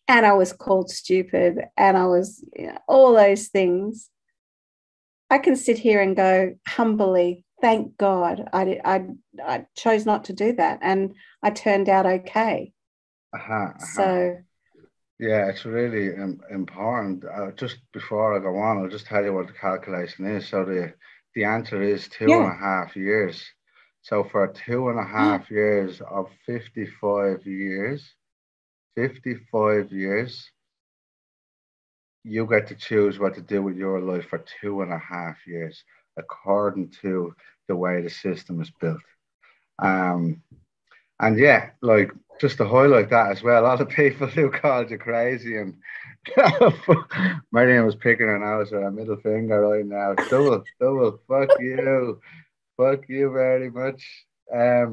and I was called stupid, and I was, all those things. I can sit here and go humbly, thank God I chose not to do that, and I turned out okay. So yeah, it's really important. Just before I go on, I'll just tell you what the calculation is. So the answer is two and yeah. a half years. So for 2.5 years of 55 years, 55 years, you get to choose what to do with your life for 2.5 years, according to the way the system is built. And yeah, like, just to highlight that as well, all the people who called you crazy and Miriam was picking her nose with her middle finger right now. Double, fuck you very much. I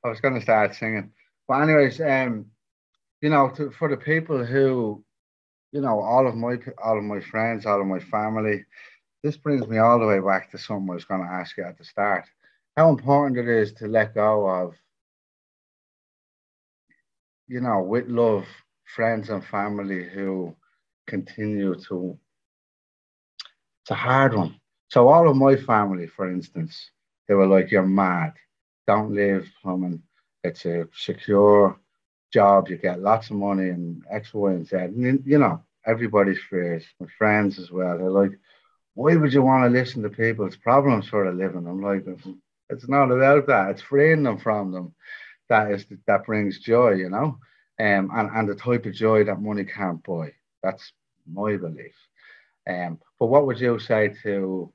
was going to start singing, but anyways, for the people who, all of my friends, all of my family, this brings me all the way back to something I was going to ask you at the start. How important it is to let go of, with love, friends and family who continue to, it's a hard one. So all of my family, for instance, they were like, you're mad. Don't leave plumbing. It's a secure job. You get lots of money and X, Y, and Z. And, everybody's fears. My friends as well. They're like, why would you want to listen to people's problems for a living? I'm like, it's not about that. It's freeing them from them. That brings joy. And the type of joy that money can't buy. That's my belief. But what would you say to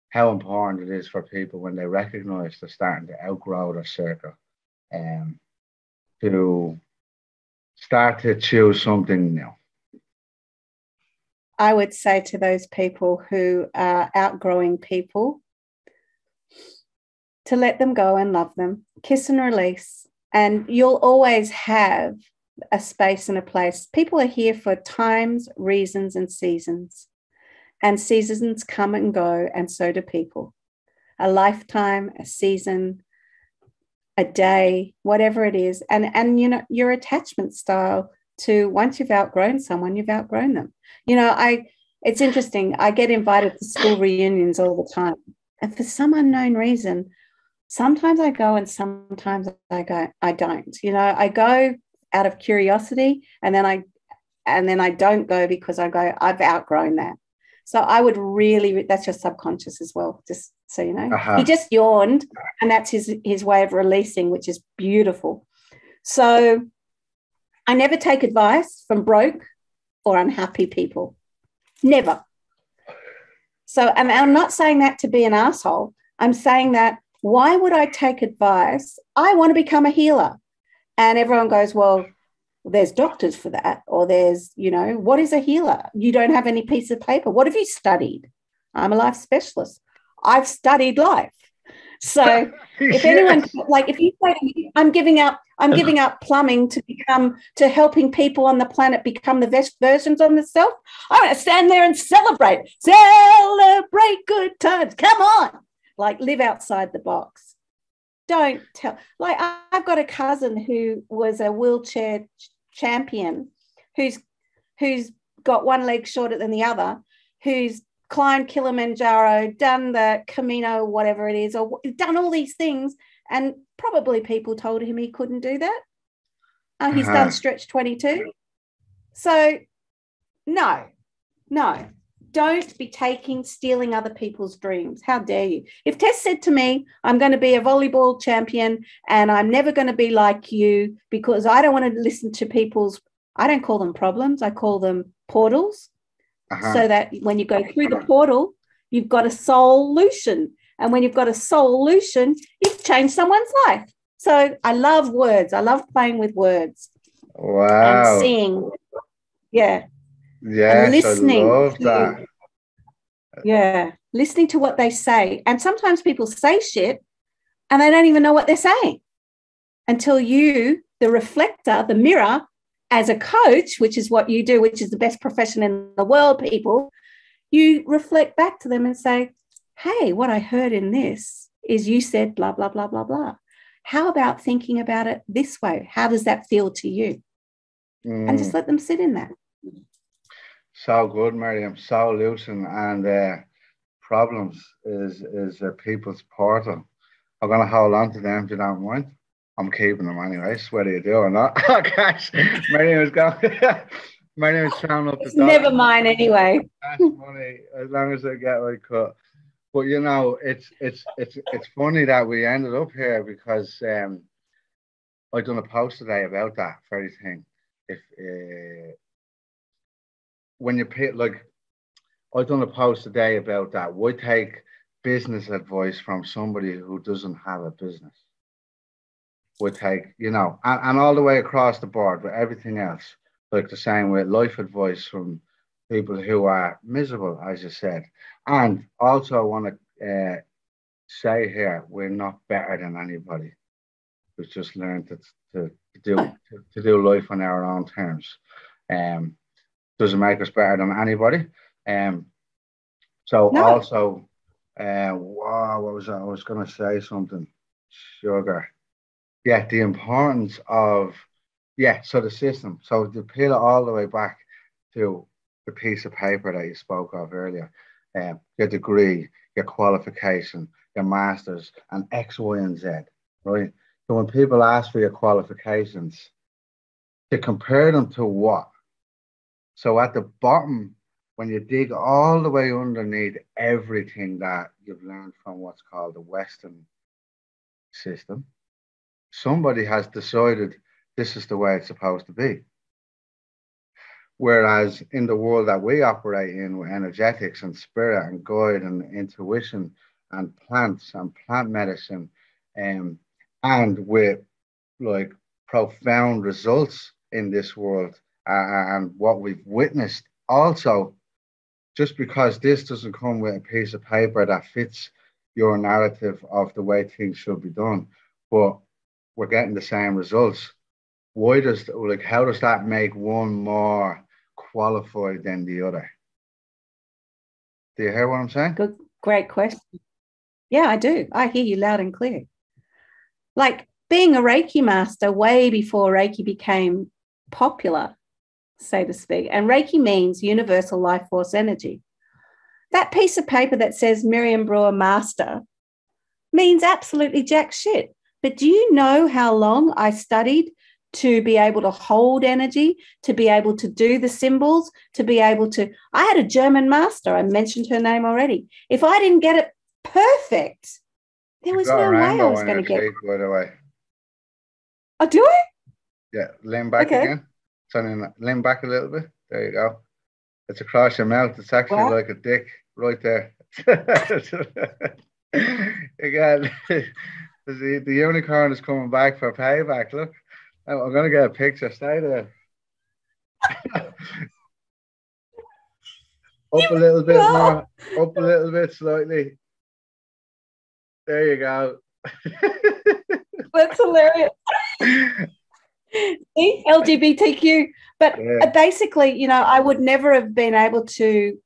how important it is for people when they recognize they're starting to outgrow their circle, to start to choose something new? I would say to those people who are outgrowing people to let them go and love them, kiss and release. And you'll always have a space and a place. People are here for times, reasons, and seasons. And seasons come and go, and so do people. A lifetime, a season, a day, whatever it is. And your attachment style to, once you've outgrown someone, you've outgrown them. It's interesting. I get invited to school reunions all the time. And for some unknown reason, sometimes I go and sometimes I don't. I go out of curiosity, and then I don't go because I go, I've outgrown that. So I would really, that's your subconscious as well, just so you know. He just yawned, and that's his way of releasing, which is beautiful. So I never take advice from broke or unhappy people. Never. So, and I'm not saying that to be an asshole. I'm saying that, why would I take advice? I want to become a healer. And everyone goes, well, there's doctors for that. Or there's, what is a healer? You don't have any piece of paper. What have you studied? I'm a life specialist. I've studied life. So if anyone, like, if you say to me, I'm giving up plumbing to helping people on the planet become the best versions of themselves, I'm going to stand there and celebrate good times. Come on. Like, live outside the box. Don't tell. Like, I've got a cousin who was a wheelchair champion, who's got one leg shorter than the other, who's climbed Kilimanjaro, done the Camino, whatever it is, or done all these things, and probably people told him he couldn't do that. He's done Stretch 22. So no, don't be stealing other people's dreams. How dare you? If Tess said to me, I'm going to be a volleyball champion and I'm never going to be like you because I don't want to listen to I don't call them problems, I call them portals. So that when you go through the portal, you've got a solution. And when you've got a solution, you've changed someone's life. So I love words. I love playing with words. Wow. And seeing. Yeah. Yes, and listening. I love that. Yeah. Listening to what they say. And sometimes people say shit and they don't even know what they're saying until you, the reflector, the mirror, as a coach, which is what you do, which is the best profession in the world, people, you reflect back to them and say, hey, what I heard in this is you said blah, blah, blah, blah, blah. How about thinking about it this way? How does that feel to you? and just let them sit in that. So good, Miriam. Solution and problems is a people's portal. I'm going to hold on to them if you don't mind. I'm keeping them anyways, whether you do or not. Oh, gosh. Miriam is going. Miriam is throwing up the It's never mine anyway. That's money, as long as I get my cut. But you know, it's funny that we ended up here because I done a post today about that very thing. If when you pay, like, I done a post today about that. Why take business advice from somebody who doesn't have a business? Why take, you know, and all the way across the board with everything else, like the same with life advice from people who are miserable, as you said. And also, I want to say here, we're not better than anybody. We've just learned to do life on our own terms. Doesn't make us better than anybody. So no. Also, wow, what was that? I was going to say something. Sugar. Yeah, the importance of, so the system. So to peel it all the way back to the piece of paper that you spoke of earlier, your degree, your qualification, your master's, and X, Y, and Z, right? So when people ask for your qualifications, to compare them to what? So at the bottom, when you dig all the way underneath everything that you've learned from what's called the Western system, somebody has decided this is the way it's supposed to be. Whereas in the world that we operate in with energetics and spirit and guide and intuition and plants and plant medicine, and with like profound results in this world and what we've witnessed also, just because this doesn't come with a piece of paper that fits your narrative of the way things should be done, but we're getting the same results. How does that make one more qualified than the other? Do you hear what I'm saying? Good, great question. Yeah, I do. I hear you loud and clear. Like being a Reiki master way before Reiki became popular, so to speak. And Reiki means universal life force energy. That piece of paper that says Miriam Brewer Master means absolutely jack shit. But do you know how long I studied to be able to hold energy, to be able to do the symbols, to be able to... I had a German master. I mentioned her name already. If I didn't get it perfect, there was no way I was going to get it. By the way. Oh, do I? Yeah, lean back again. Lean back a little bit. There you go. It's across your mouth. It's actually like a dick right there. Again, the unicorn is coming back for payback. Look, I'm going to get a picture. Stay there. Up a little bit more. Up a little bit slightly. There you go. That's hilarious. See, LGBTQ. But basically, you know, I would never have been able to...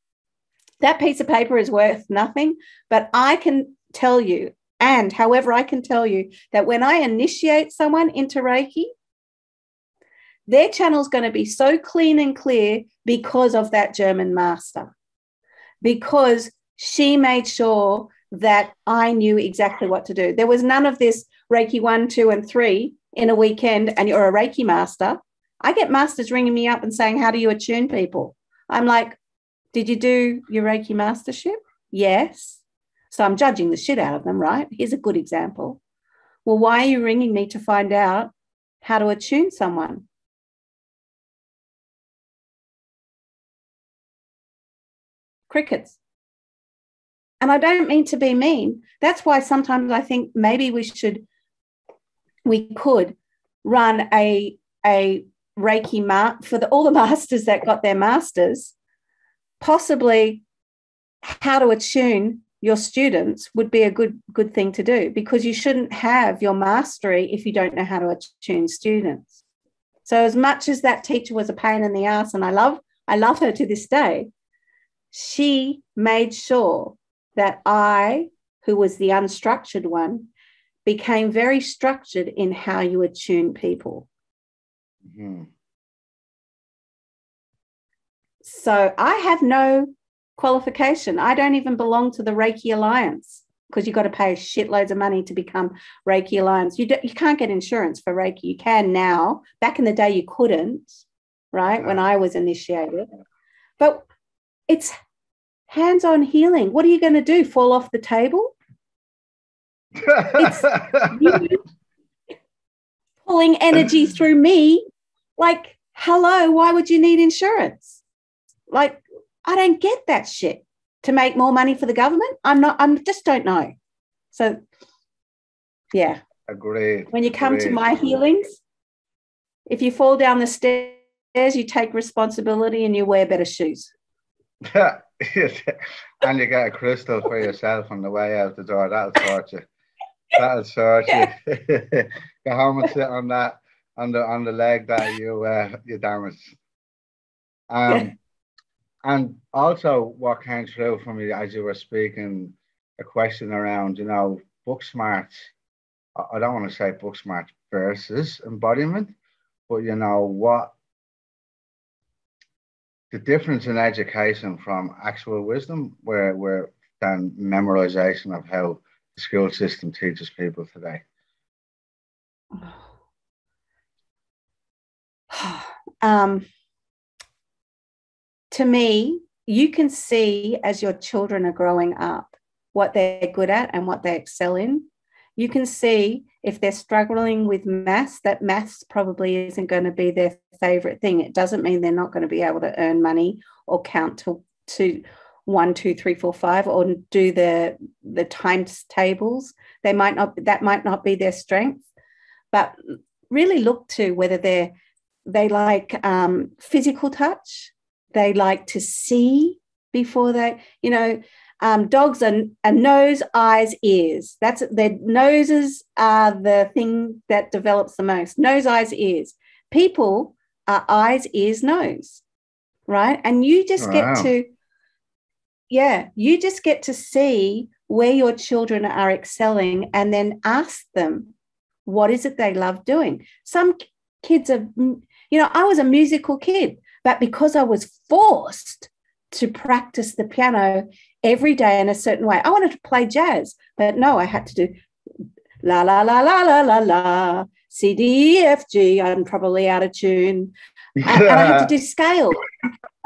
That piece of paper is worth nothing, but I can tell you, and however I can tell you, that when I initiate someone into Reiki, their channel is going to be so clean and clear because of that German master, because she made sure that I knew exactly what to do. There was none of this Reiki 1, 2, and 3 in a weekend and you're a Reiki master. I get masters ringing me up and saying, how do you attune people? I'm like, did you do your Reiki mastership? Yes. So I'm judging the shit out of them, right? Here's a good example. Well, why are you ringing me to find out how to attune someone? Crickets. And I don't mean to be mean. That's why sometimes I think maybe we could run a Reiki for all the masters that got their masters. Possibly how to attune your students would be a good thing to do, because you shouldn't have your mastery if you don't know how to attune students. So as much as that teacher was a pain in the ass, and I love her to this day, she made sure that I, who was the unstructured one, became very structured in how you attune people. Mm-hmm. So I have no qualification. I don't even belong to the Reiki Alliance, because you've got to pay shitloads of money to become Reiki Alliance. You can't get insurance for Reiki. You can now. Back in the day, you couldn't, right, when I was initiated. But it's hands-on healing. What are you going to do, fall off the table? It's you pulling energy through me. Like, hello, why would you need insurance? Like, I don't get that shit. To make more money for the government? I just don't know. So, yeah. Agreed. When you come to my healings, if you fall down the stairs, you take responsibility and you wear better shoes. And you get a crystal for yourself on the way out the door. That'll sort you. That'll sort you. Go home and sit on that, on the leg that you damaged. And also, what came through for me as you were speaking, a question around, book smarts. I don't want to say book smart versus embodiment, but what the difference in education from actual wisdom, where than memorization of how the school system teaches people today. To me, you can see as your children are growing up what they're good at and what they excel in. You can see if they're struggling with maths, that maths probably isn't going to be their favorite thing. It doesn't mean they're not going to be able to earn money or count to 1, 2, 3, 4, 5, or do the times tables. That might not be their strength, but really look to whether they like physical touch. They like to see before they, dogs are nose, eyes, ears. That's their noses are the thing that develops the most. Nose, eyes, ears. People are eyes, ears, nose, right? And you just get to see where your children are excelling, and then ask them, what is it they love doing? Some kids are, I was a musical kid. But because I was forced to practice the piano every day in a certain way, I wanted to play jazz, but no, I had to do la, la, la, la, la, la, la, C, D, E, F, G. I'm probably out of tune. And I had to do scale.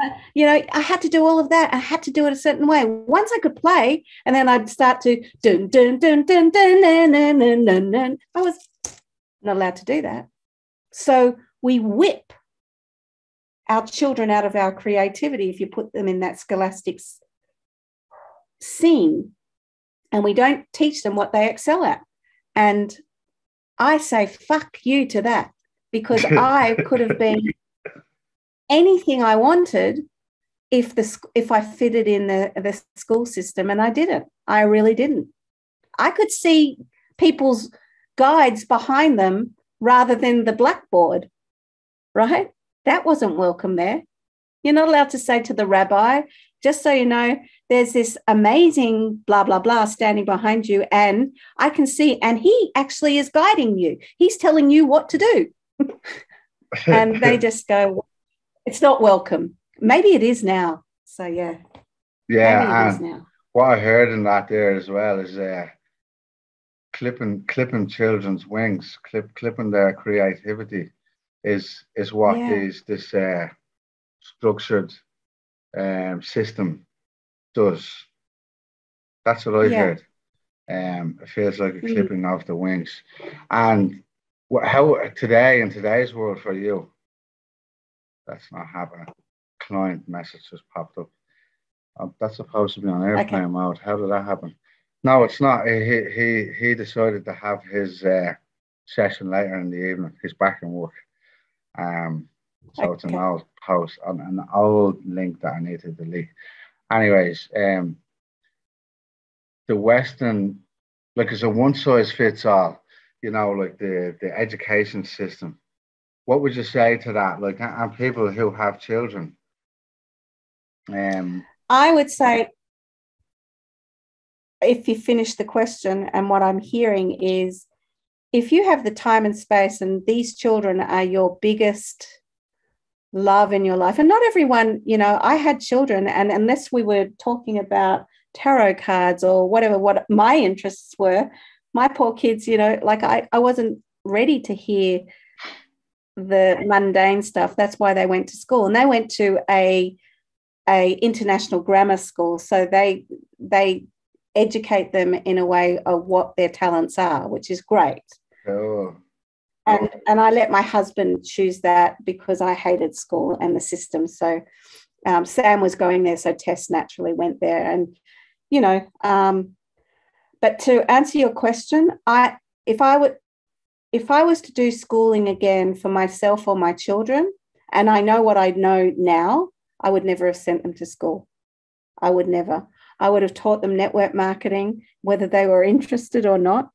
I had to do all of that. I had to do it a certain way. Once I could play, and then I'd start to dun, dun, dun, dun, dun, dun, dun, dun, dun, dun. I was not allowed to do that. So we whip our children out of our creativity if you put them in that scholastic scene, and we don't teach them what they excel at. And I say fuck you to that, because I could have been anything I wanted if I fitted in the school system, and I didn't. I really didn't. I could see people's guides behind them rather than the blackboard, right? That wasn't welcome there. You're not allowed to say to the rabbi, just so you know, there's this amazing blah, blah, blah standing behind you, and I can see, and he actually is guiding you. He's telling you what to do. And they just go, it's not welcome. Maybe it is now. So, yeah. Yeah, maybe it is now. What I heard in that there as well is clipping children's wings, clipping their creativity is what this structured system does. That's what I heard. It feels like a clipping of the wings. And how today, in today's world for you, that's not happening. Client message just popped up. That's supposed to be on airplane mode. How did that happen? No, it's not. He decided to have his session later in the evening. He's back in work. So it's an old post on an old link that I need to delete. Anyways, the Western, like, it's a one size fits all, like the education system. What would you say to that? Like, and people who have children? I would say, if you finish the question, and what I'm hearing is, if you have the time and space, and these children are your biggest love in your life. And not everyone, you know, I had children, and unless we were talking about tarot cards or whatever, what my interests were, my poor kids, you know, like I wasn't ready to hear the mundane stuff. That's why they went to school, and they went to a international grammar school. So they educate them in a way of what their talents are, which is great. Oh. And I let my husband choose that because I hated school and the system. So Sam was going there, so Tess naturally went there. And, you know, but to answer your question, if I was to do schooling again for myself or my children, and I know what I know now, I would never have sent them to school. I would never. I would have taught them network marketing, whether they were interested or not.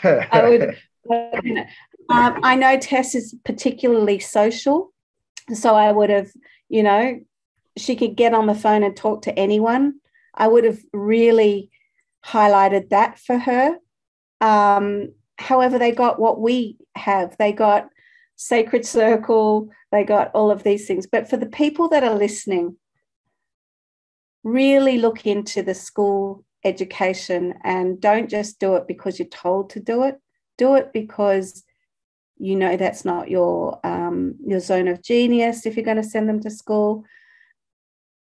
I would. I know Tess is particularly social, so I would have, you know, she could get on the phone and talk to anyone. I would have really highlighted that for her. However, they got what we have. They got Sacred Circle. They got all of these things. But for the people that are listening, really look into the school education, and don't just do it because you're told to do it. Do it because you know that's not your zone of genius. If you're going to send them to school,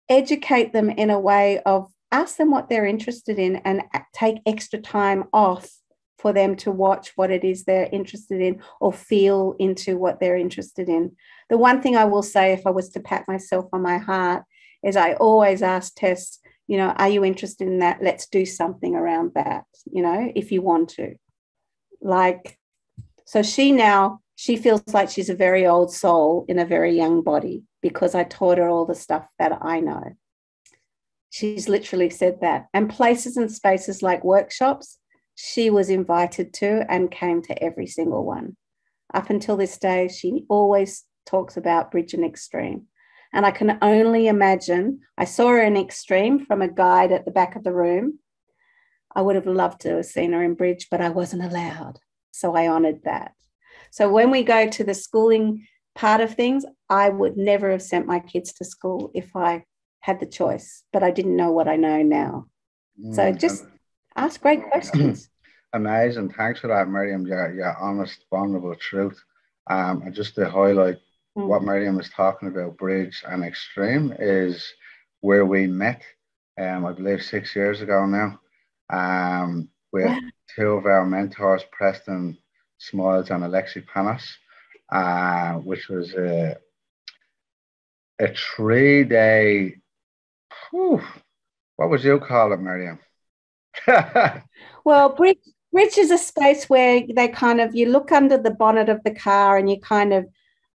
educate them in a way of ask them what they're interested in, and take extra time off for them to watch what it is they're interested in or feel into what they're interested in. The one thing I will say, if I was to pat myself on my heart, is I always ask Tess, you know, are you interested in that? Let's do something around that, you know, if you want to. Like, so she feels like she's a very old soul in a very young body because I taught her all the stuff that I know. She's literally said that. And places and spaces like workshops, she was invited to and came to every single one. Up until this day, she always talks about Bridge and Extreme. And I can only imagine, I saw her in Extreme from a guide at the back of the room. I would have loved to have seen her in Bridge, but I wasn't allowed. So I honoured that. So when we go to the schooling part of things, I would never have sent my kids to school if I had the choice, but I didn't know what I know now. So just ask great questions. Amazing. Thanks for that, Miriam. Your honest, vulnerable truth. And just to highlight what Miriam is talking about, Bridge and Extreme, is where we met, I believe 6 years ago now, with two of our mentors, Preston Smiles and Alexi Panos, which was a 3-day, what would you call it, Miriam? Well, Bridge is a space where they kind of, you look under the bonnet of the car and you kind of,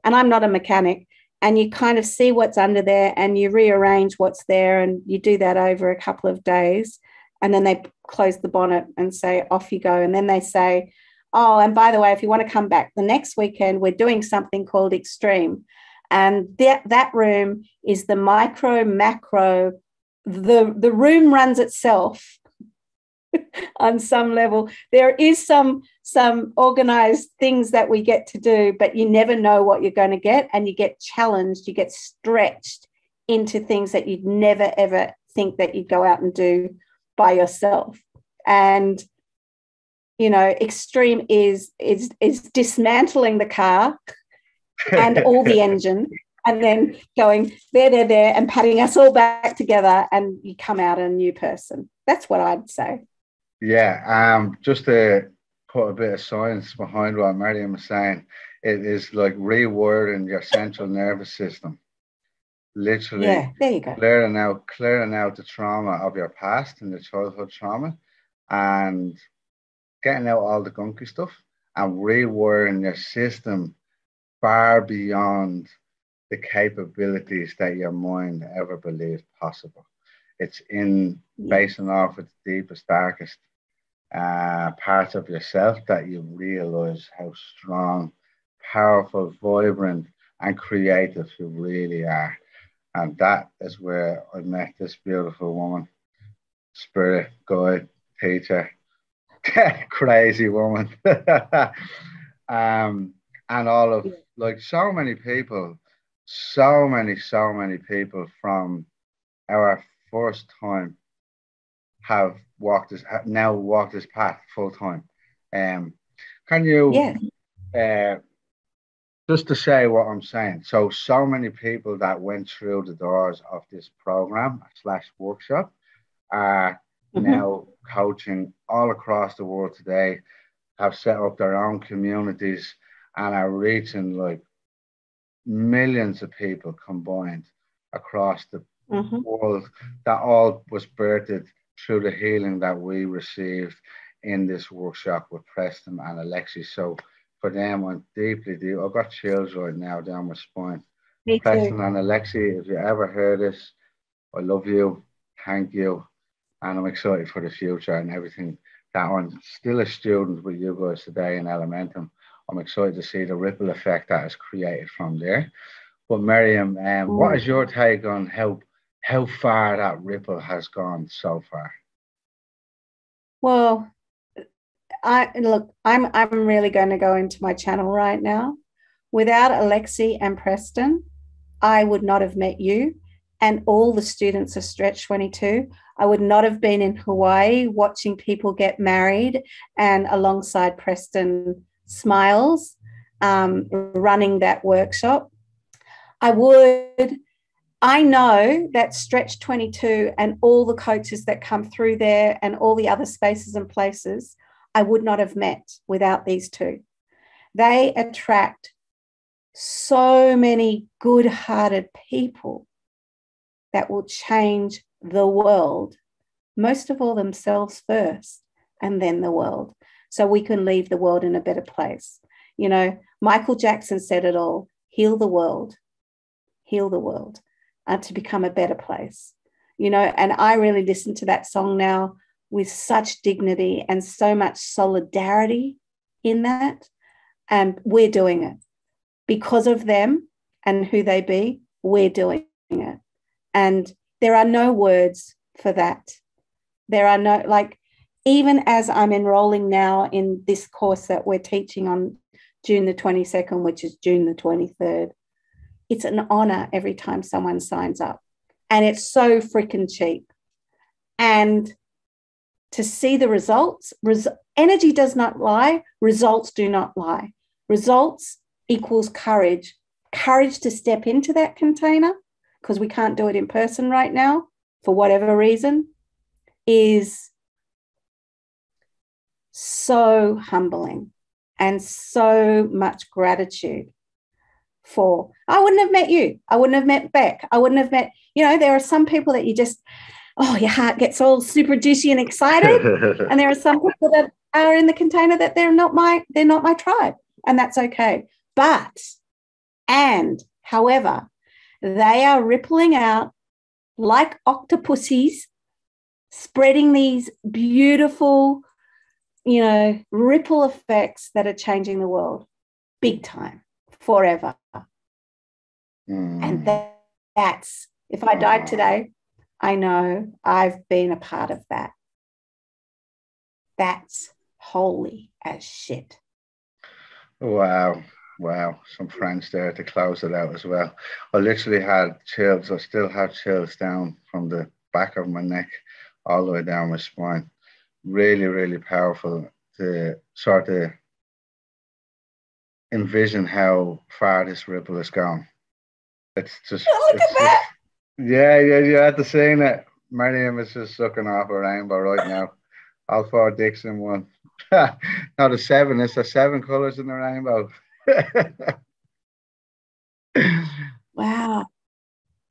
and I'm not a mechanic, and you kind of see what's under there and you rearrange what's there, and you do that over a couple of days. And then they close the bonnet and say, off you go. And then they say, oh, and by the way, if you want to come back the next weekend, we're doing something called Extreme. And that room is the micro, macro, the room runs itself on some level. There is some organized things that we get to do, but you never know what you're going to get, and you get challenged, you get stretched into things that you'd never, ever think that you'd go out and do by yourself. And, you know, Extreme is dismantling the car and all the engine, and then going there, and patting us all back together, and you come out a new person. That's what I'd say. Yeah, just to put a bit of science behind what Miriam was saying, it is like rewiring your central nervous system. Literally, yeah, there you go. clearing out the trauma of your past and the childhood trauma, and getting out all the gunky stuff and rewiring your system far beyond the capabilities that your mind ever believed possible. It's in facing off its deepest, darkest parts of yourself that you realize how strong, powerful, vibrant, and creative you really are. And that is where I met this beautiful woman, spirit, guide, teacher, crazy woman. And all of, like, so many people so many people from our first time have now walked this path full time. Can you Yes. just to say what I'm saying? So many people that went through the doors of this program slash workshop are Mm-hmm. now coaching all across the world today, have set up their own communities, and are reaching like millions of people combined across the Mm-hmm. world. That all was birthed through the healing that we received in this workshop with Preston and Alexi. So for them, I'm deeply. I've got chills right now down my spine. Me Preston too. and Alexi, if you ever heard this, I love you. Thank you. And I'm excited for the future and everything that I'm still a student with you guys today in Elementum. I'm excited to see the ripple effect that is created from there. But Miriam, what Mm. is your take on how far that ripple has gone so far? Well, I'm really going to go into my channel right now. Without Alexi and Preston, I would not have met you and all the students of Stretch 22. I would not have been in Hawaii watching people get married and alongside Preston Smiles running that workshop. I know that Stretch 22 and all the coaches that come through there and all the other spaces and places, I would not have met without these two. They attract so many good-hearted people that will change the world, most of all themselves first, and then the world, so we can leave the world in a better place. You know, Michael Jackson said it all: heal the world, to become a better place. You know, and I really listen to that song now with such dignity and so much solidarity in that. And we're doing it because of them and who they be. We're doing it. And there are no words for that. There are no, like, even as I'm enrolling now in this course that we're teaching on June the 22nd, which is June the 23rd, it's an honor every time someone signs up. And it's so freaking cheap. And to see the results, energy does not lie, results do not lie. Results equals courage. Courage to step into that container, because we can't do it in person right now for whatever reason, is so humbling and so much gratitude for. I wouldn't have met you. I wouldn't have met Beck. I wouldn't have met, you know, there are some people that you just, oh, your heart gets all super juicy and excited. And there are some people that are in the container that they're not my tribe. And that's okay. However, they are rippling out like octopuses, spreading these beautiful, you know, ripple effects that are changing the world big time, forever. And that's, if I died today, I know I've been a part of that. That's holy as shit. Wow. Wow. Some French there to close it out as well. I literally had chills. I still have chills down from the back of my neck all the way down my spine. Really, really powerful to sort of envision how far this ripple is gone. It's just, Look at that. Yeah, you had to say it. Miriam is just sucking off a rainbow right now. All four dicks in one. No, the seven. It's the seven colors in the rainbow. Wow.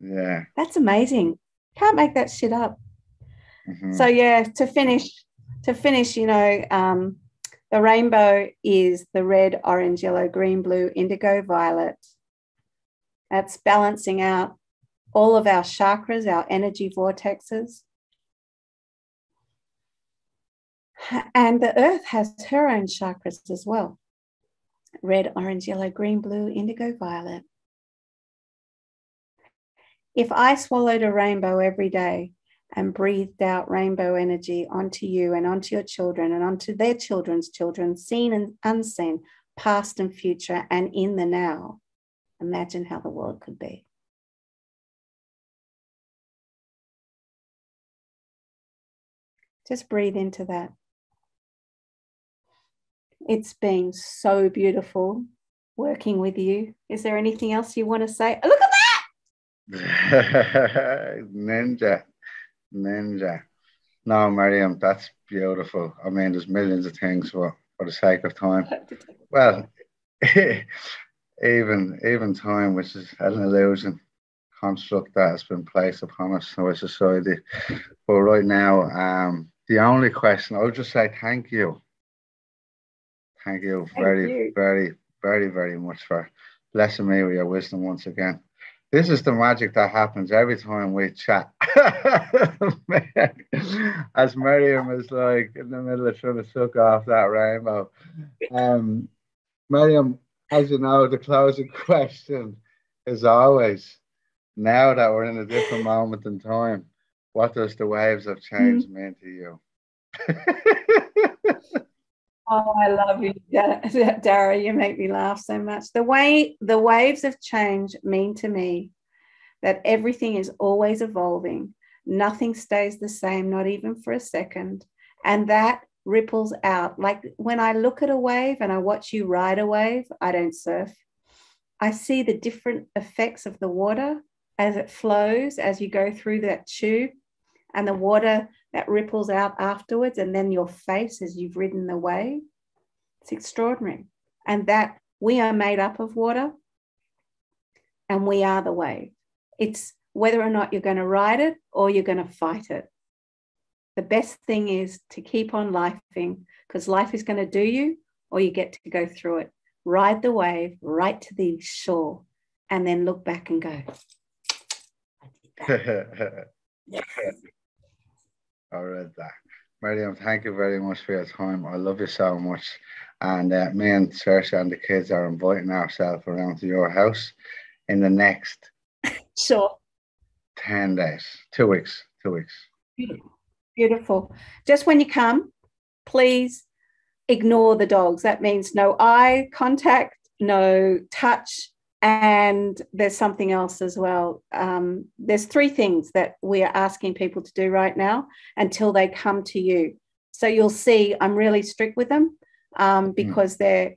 Yeah. That's amazing. Can't make that shit up. Mm-hmm. So yeah, to finish, you know, the rainbow is the red, orange, yellow, green, blue, indigo, violet. That's balancing out all of our chakras, our energy vortexes. And the earth has her own chakras as well. Red, orange, yellow, green, blue, indigo, violet. If I swallowed a rainbow every day and breathed out rainbow energy onto you and onto your children and onto their children's children, seen and unseen, past and future, and in the now, imagine how the world could be. Just breathe into that. It's been so beautiful working with you. Is there anything else you want to say? Look at that! Ninja. No, Miriam, that's beautiful. I mean, there's millions of things, but for the sake of time. Well, even time, which is an illusion, construct that has been placed upon us in our society. But right now, the only question, I'll just say thank you. Thank you very, very, very, very much for blessing me with your wisdom once again. This is the magic that happens every time we chat. As Miriam is like in the middle of trying to suck off that rainbow. Miriam, as you know, the closing question is always, now that we're in a different moment in time, what does the waves of change mean to you? Oh, I love you, Darragh. You make me laugh so much. The waves of change mean to me that everything is always evolving. Nothing stays the same, not even for a second. And that ripples out. Like when I look at a wave and I watch you ride a wave, I don't surf. I see the different effects of the water as it flows, as you go through that tube, and the water that ripples out afterwards, and then your face as you've ridden the wave. It's extraordinary. And that we are made up of water and we are the wave. It's whether or not you're going to ride it or you're going to fight it. The best thing is to keep on lifing, because life is going to do you or you get to go through it. Ride the wave right to the shore and then look back and go, I did that. Yes. I read that. Miriam, thank you very much for your time. I love you so much. And me and Saoirse and the kids are inviting ourselves around to your house in the next 10 days, 2 weeks. Beautiful. Just when you come, please ignore the dogs. That means no eye contact, no touch, and there's something else as well. There's 3 things that we are asking people to do right now until they come to you. So you'll see I'm really strict with them because they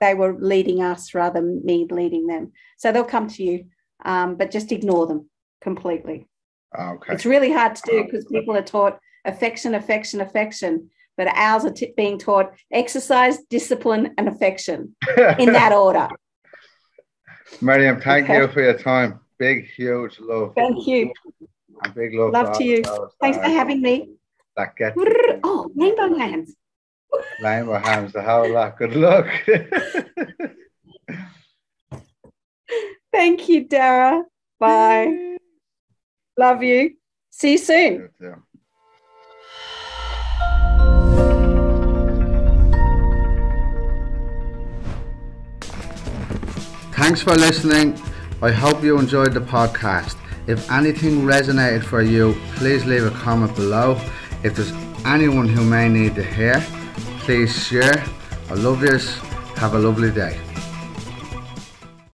were leading us rather than me leading them. So they'll come to you, but just ignore them completely. Okay. It's really hard to do because people are taught affection, but ours are being taught exercise, discipline, and affection in that order. Miriam, thank you for your time. Big, huge love. Thank you. And big love to you. Thanks for having me. That gets rainbow hands. Rainbow hands, the whole lot. Good luck. Thank you, Darragh. Bye. Love you. See you soon. Thanks for listening. I hope you enjoyed the podcast. If anything resonated for you, please leave a comment below. If there's anyone who may need to hear, please share. I love this. Have a lovely day.